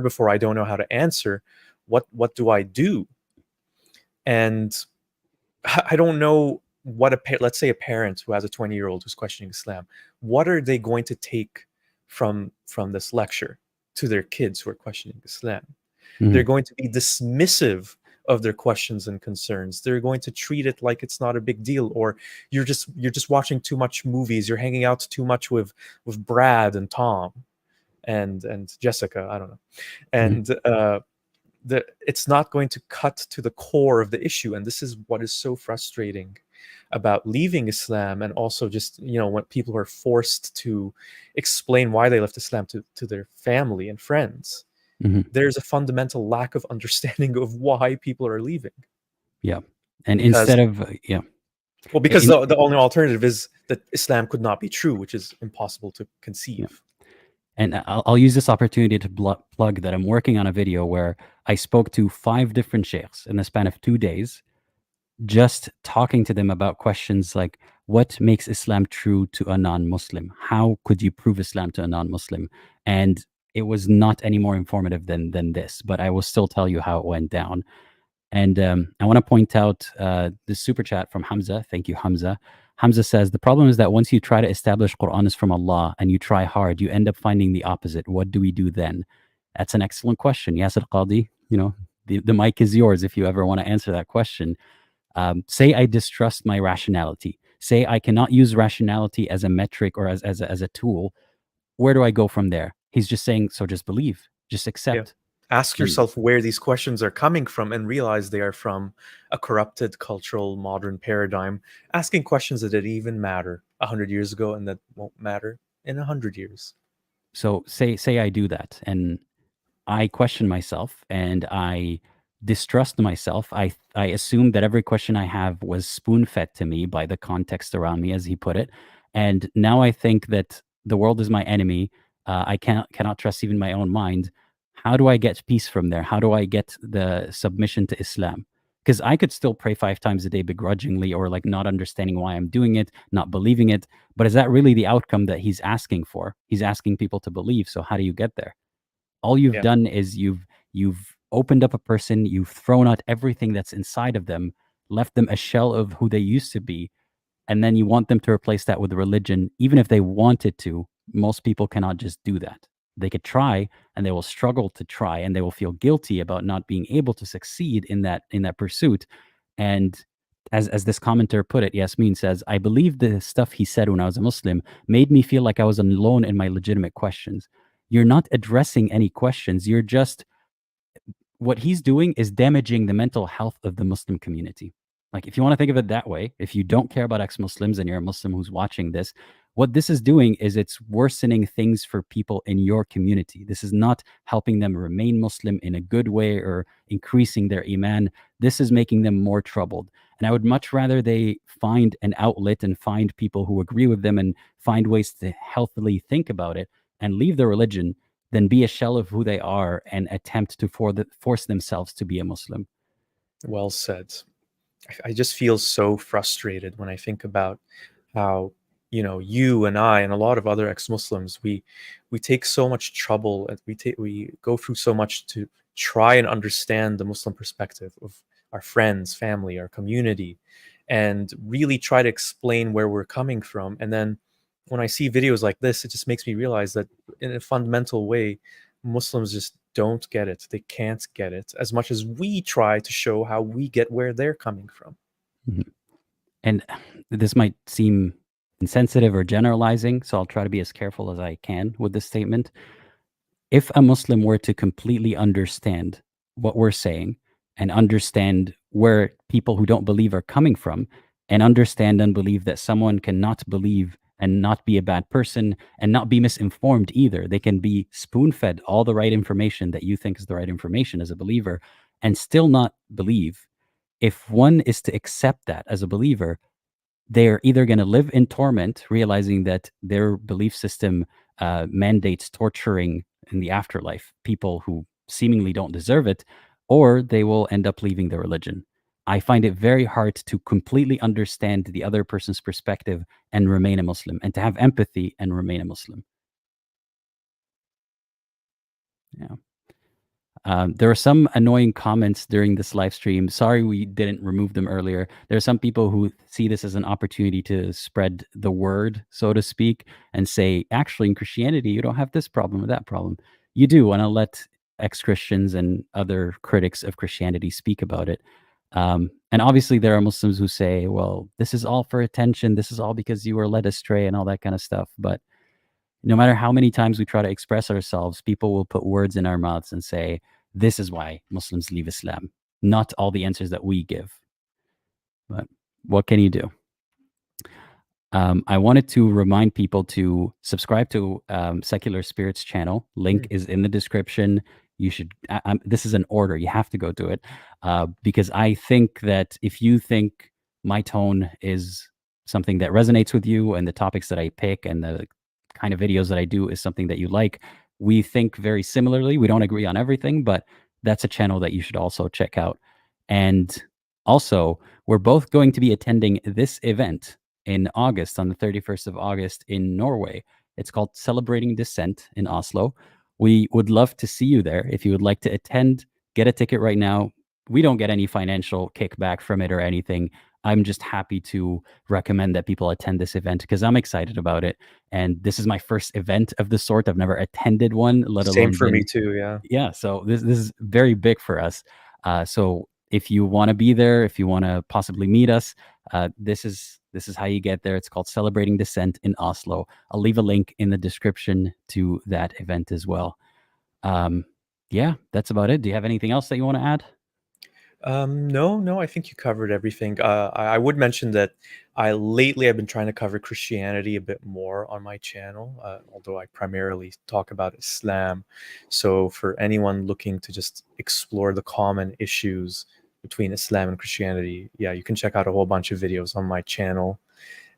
before. I don't know how to answer. What do I do? And I don't know what let's say a parent who has a 20-year-old who's questioning Islam, what are they going to take from this lecture to their kids who are questioning Islam? They're going to be dismissive of their questions and concerns. They're going to treat it like it's not a big deal, or you're just watching too much movies, you're hanging out too much with Brad and Tom and Jessica, I don't know. And it's not going to cut to the core of the issue. And this is what is so frustrating about leaving Islam, and also just, when people are forced to explain why they left Islam to their family and friends. There's a fundamental lack of understanding of why people are leaving. Yeah. And Because- instead of, Well, because the only alternative is that Islam could not be true, which is impossible to conceive. Yeah. And I'll use this opportunity to plug that I'm working on a video where I spoke to 5 different sheikhs in the span of 2 days, just talking to them about questions like, what makes Islam true to a non-Muslim? How could you prove Islam to a non-Muslim? And it was not any more informative than this, but I will still tell you how it went down. And I want to point out the super chat from Hamza. Thank you, Hamza. Hamza says, the problem is that once you try to establish Quran is from Allah and you try hard, you end up finding the opposite. What do we do then? That's an excellent question. Yasir Qadhi, the mic is yours if you ever want to answer that question. Say I distrust my rationality. Say I cannot use rationality as a metric or as a tool. Where do I go from there? He's just saying, so just believe, just accept. Yeah. Ask yourself where these questions are coming from and realize they are from a corrupted cultural modern paradigm, asking questions that didn't even matter 100 years ago and that won't matter in 100 years. So say I do that and I question myself and I distrust myself. I assume that every question I have was spoon-fed to me by the context around me, as he put it. And now I think that the world is my enemy. I cannot trust even my own mind. How do I get peace from there? How do I get the submission to Islam? Because I could still pray 5 times a day begrudgingly, or like not understanding why I'm doing it, not believing it. But is that really the outcome that he's asking for? He's asking people to believe. So how do you get there? All you've done is you've opened up a person, you've thrown out everything that's inside of them, left them a shell of who they used to be, and then you want them to replace that with religion, even if they wanted to. Most people cannot just do that. They could try, and they will struggle to try, and they will feel guilty about not being able to succeed in that pursuit. And as this commenter put it, Yasmin says, I believe the stuff he said when I was a Muslim made me feel like I was alone in my legitimate questions. You're not addressing any questions. You're just, what he's doing is damaging the mental health of the Muslim community. Like, if you want to think of it that way, if you don't care about ex-Muslims and you're a Muslim who's watching this, what this is doing is it's worsening things for people in your community. This is not helping them remain Muslim in a good way or increasing their iman. This is making them more troubled. And I would much rather they find an outlet and find people who agree with them and find ways to healthily think about it and leave their religion than be a shell of who they are and attempt to force themselves to be a Muslim. Well said. I just feel so frustrated when I think about how, you and I and a lot of other ex-Muslims, we take so much trouble and we go through so much to try and understand the Muslim perspective of our friends, family, our community, and really try to explain where we're coming from. And then when I see videos like this, it just makes me realize that in a fundamental way, Muslims just don't get it. They can't get it as much as we try to show how we get where they're coming from. Mm-hmm. And this might seem insensitive or generalizing, so I'll try to be as careful as I can with this statement. If a Muslim were to completely understand what we're saying and understand where people who don't believe are coming from, and understand and believe that someone cannot believe and not be a bad person and not be misinformed either. They can be spoon-fed all the right information that you think is the right information as a believer and still not believe. If one is to accept that as a believer, they're either going to live in torment, realizing that their belief system mandates torturing in the afterlife people who seemingly don't deserve it, or they will end up leaving their religion. I find it very hard to completely understand the other person's perspective and remain a Muslim, and to have empathy and remain a Muslim. Yeah. There are some annoying comments during this live stream. Sorry we didn't remove them earlier. There are some people who see this as an opportunity to spread the word, so to speak, and say, actually, in Christianity, you don't have this problem or that problem. You do, and I'll let ex-Christians and other critics of Christianity speak about it. And obviously, there are Muslims who say, well, this is all for attention. This is all because you were led astray and all that kind of stuff. But no matter how many times we try to express ourselves, people will put words in our mouths and say, this is why Muslims leave Islam, not all the answers that we give. But what can you do? I wanted to remind people to subscribe to Secular Spirits channel. Link is in the description. You should. This is an order. You have to go do it because I think that if you think my tone is something that resonates with you, and the topics that I pick and the kind of videos that I do is something that you like, we think very similarly. We don't agree on everything, but that's a channel that you should also check out. And also, we're both going to be attending this event in August, on the 31st of August in Norway. It's called Celebrating Dissent in Oslo. We would love to see you there. If you would like to attend, get a ticket right now. We don't get any financial kickback from it or anything. I'm just happy to recommend that people attend this event because I'm excited about it. And this is my first event of the sort. I've never attended one, let alone Same for been- me too. Yeah. Yeah, so this is very big for us. So if you want to be there, if you want to possibly meet us, this is how you get there. It's called Celebrating Dissent in Oslo. I'll leave a link in the description to that event as well. Yeah, that's about it. Do you have anything else that you want to add? No, I think you covered everything. I would mention that lately I've been trying to cover Christianity a bit more on my channel, although I primarily talk about Islam. So for anyone looking to just explore the common issues between Islam and Christianity, yeah, you can check out a whole bunch of videos on my channel.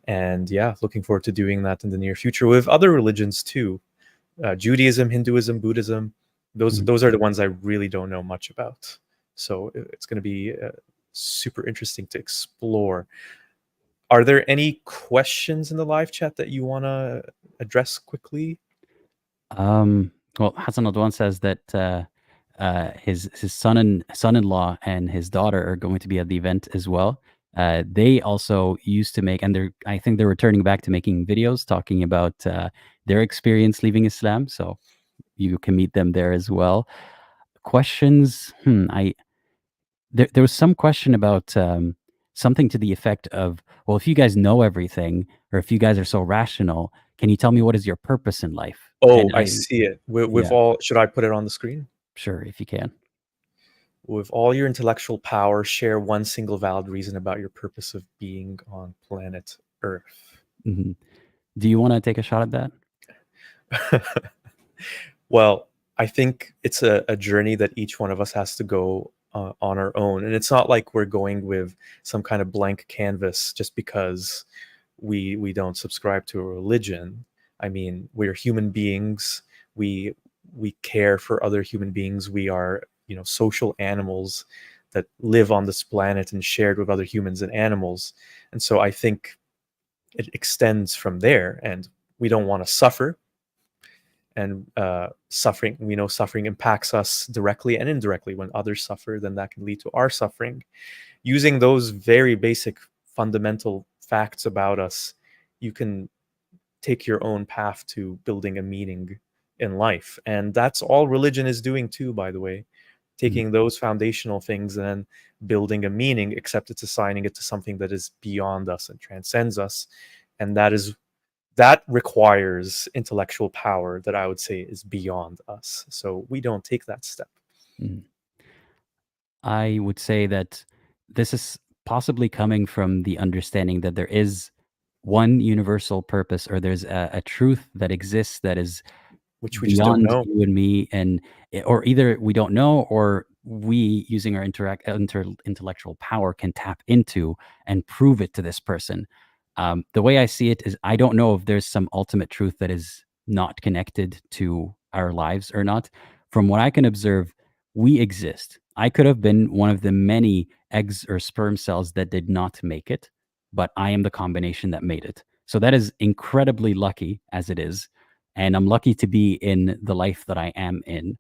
And yeah, looking forward to doing that in the near future with other religions too. Judaism, Hinduism, Buddhism. Those are the ones I really don't know much about. So it's going to be super interesting to explore. Are there any questions in the live chat that you want to address quickly? Well, Hassan Adwan says that his son-in-law and his daughter are going to be at the event as well. They also used to make, and I think they're returning back to making videos talking about their experience leaving Islam. So you can meet them there as well. Questions? There was some question about something to the effect of, well, if you guys know everything, or if you guys are so rational, can you tell me what is your purpose in life? Oh, And I see it. With Yeah. all, should I put it on the screen? Sure, if you can. With all your intellectual power, share one single valid reason about your purpose of being on planet Earth. hmm Do you want to take a shot at that? Well, I think it's a journey that each one of us has to go on our own. And it's not like we're going with some kind of blank canvas just because we don't subscribe to a religion. I mean, we're human beings. We care for other human beings. We are, social animals that live on this planet and shared with other humans and animals. And so I think it extends from there. And we don't want to suffer. And suffering, we know suffering impacts us directly and indirectly. When others suffer, then that can lead to our suffering. Using those very basic fundamental facts about us, you can take your own path to building a meaning in life. And that's all religion is doing too, by the way. Taking those foundational things and then building a meaning, except it's assigning it to something that is beyond us and transcends us. And that requires intellectual power that I would say is beyond us. So we don't take that step. I would say that this is possibly coming from the understanding that there is one universal purpose, or there's a truth that exists that is Which we just don't beyond know. you and me, or either we don't know, or we, using our intellectual power, can tap into and prove it to this person. The way I see it is, I don't know if there's some ultimate truth that is not connected to our lives or not. From what I can observe, we exist. I could have been one of the many eggs or sperm cells that did not make it, but I am the combination that made it. So that is incredibly lucky as it is. And I'm lucky to be in the life that I am in.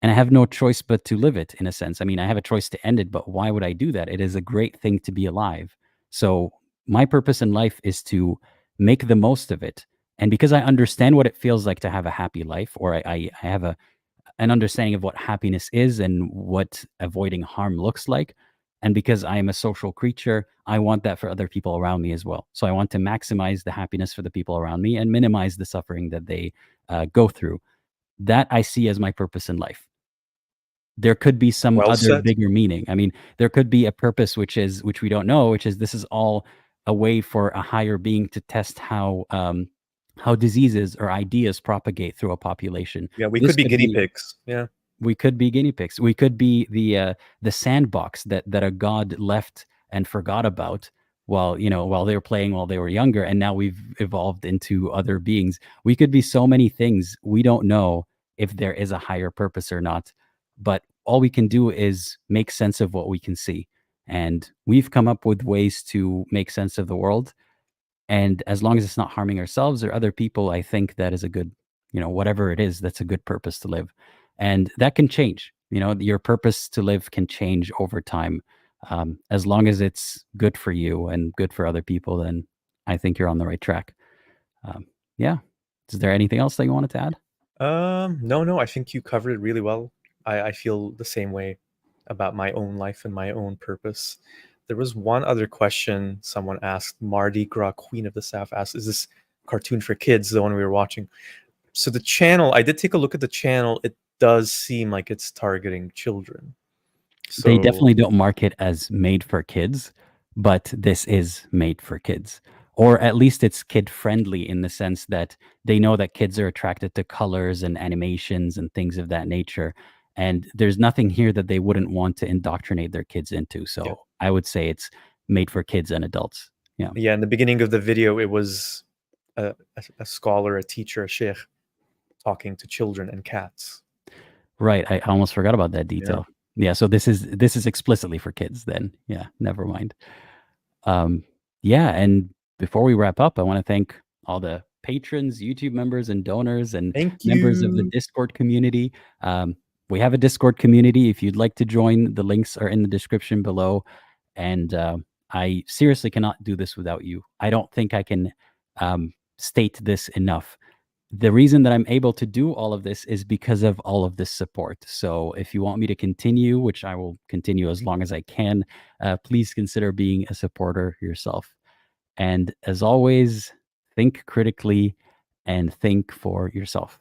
And I have no choice but to live it in a sense. I mean, I have a choice to end it, but why would I do that? It is a great thing to be alive. So my purpose in life is to make the most of it. And because I understand what it feels like to have a happy life, or I have an understanding of what happiness is and what avoiding harm looks like. And because I am a social creature, I want that for other people around me as well. So I want to maximize the happiness for the people around me and minimize the suffering that they go through. That I see as my purpose in life. There could be some Well other said. bigger meaning. I mean, there could be a purpose which we don't know, which is this is all a way for a higher being to test how diseases or ideas propagate through a population. Yeah, we This could be could guinea be pigs. Yeah. we could be guinea pigs. We could be the sandbox that a god left and forgot about while while they were playing while they were younger, and now we've evolved into other beings. We could be so many things. We don't know if there is a higher purpose or not, but all we can do is make sense of what we can see. And we've come up with ways to make sense of the world. And as long as it's not harming ourselves or other people, I think that is a good, whatever it is, that's a good purpose to live. And that can change. Your purpose to live can change over time. As long as it's good for you and good for other people, then I think you're on the right track. Yeah. Is there anything else that you wanted to add? No, I think you covered it really well. I feel the same way about my own life and my own purpose. There was one other question someone asked. Mardi Gras Queen of the South asked, is this cartoon for kids, the one we were watching? So the channel, I did take a look at the channel. It does seem like it's targeting children. They So definitely don't mark it as made for kids, but this is made for kids. Or at least it's kid friendly in the sense that they know that kids are attracted to colors and animations and things of that nature. And there's nothing here that they wouldn't want to indoctrinate their kids into. So yeah. I would say it's made for kids and adults. Yeah. Yeah, in the beginning of the video, it was a scholar, a teacher, a sheikh talking to children and cats. Right. I almost forgot about that Yeah. detail. Yeah. So this is explicitly for kids then. Yeah. Never mind. Yeah. And before we wrap up, I want to thank all the patrons, YouTube members, and donors, and Thank members of the you. Discord community. We have a Discord community. If you'd like to join, the links are in the description below. And I seriously cannot do this without you. I don't think I can state this enough. The reason that I'm able to do all of this is because of all of this support. So if you want me to continue, which I will continue as long as I can, please consider being a supporter yourself. And as always, think critically and think for yourself.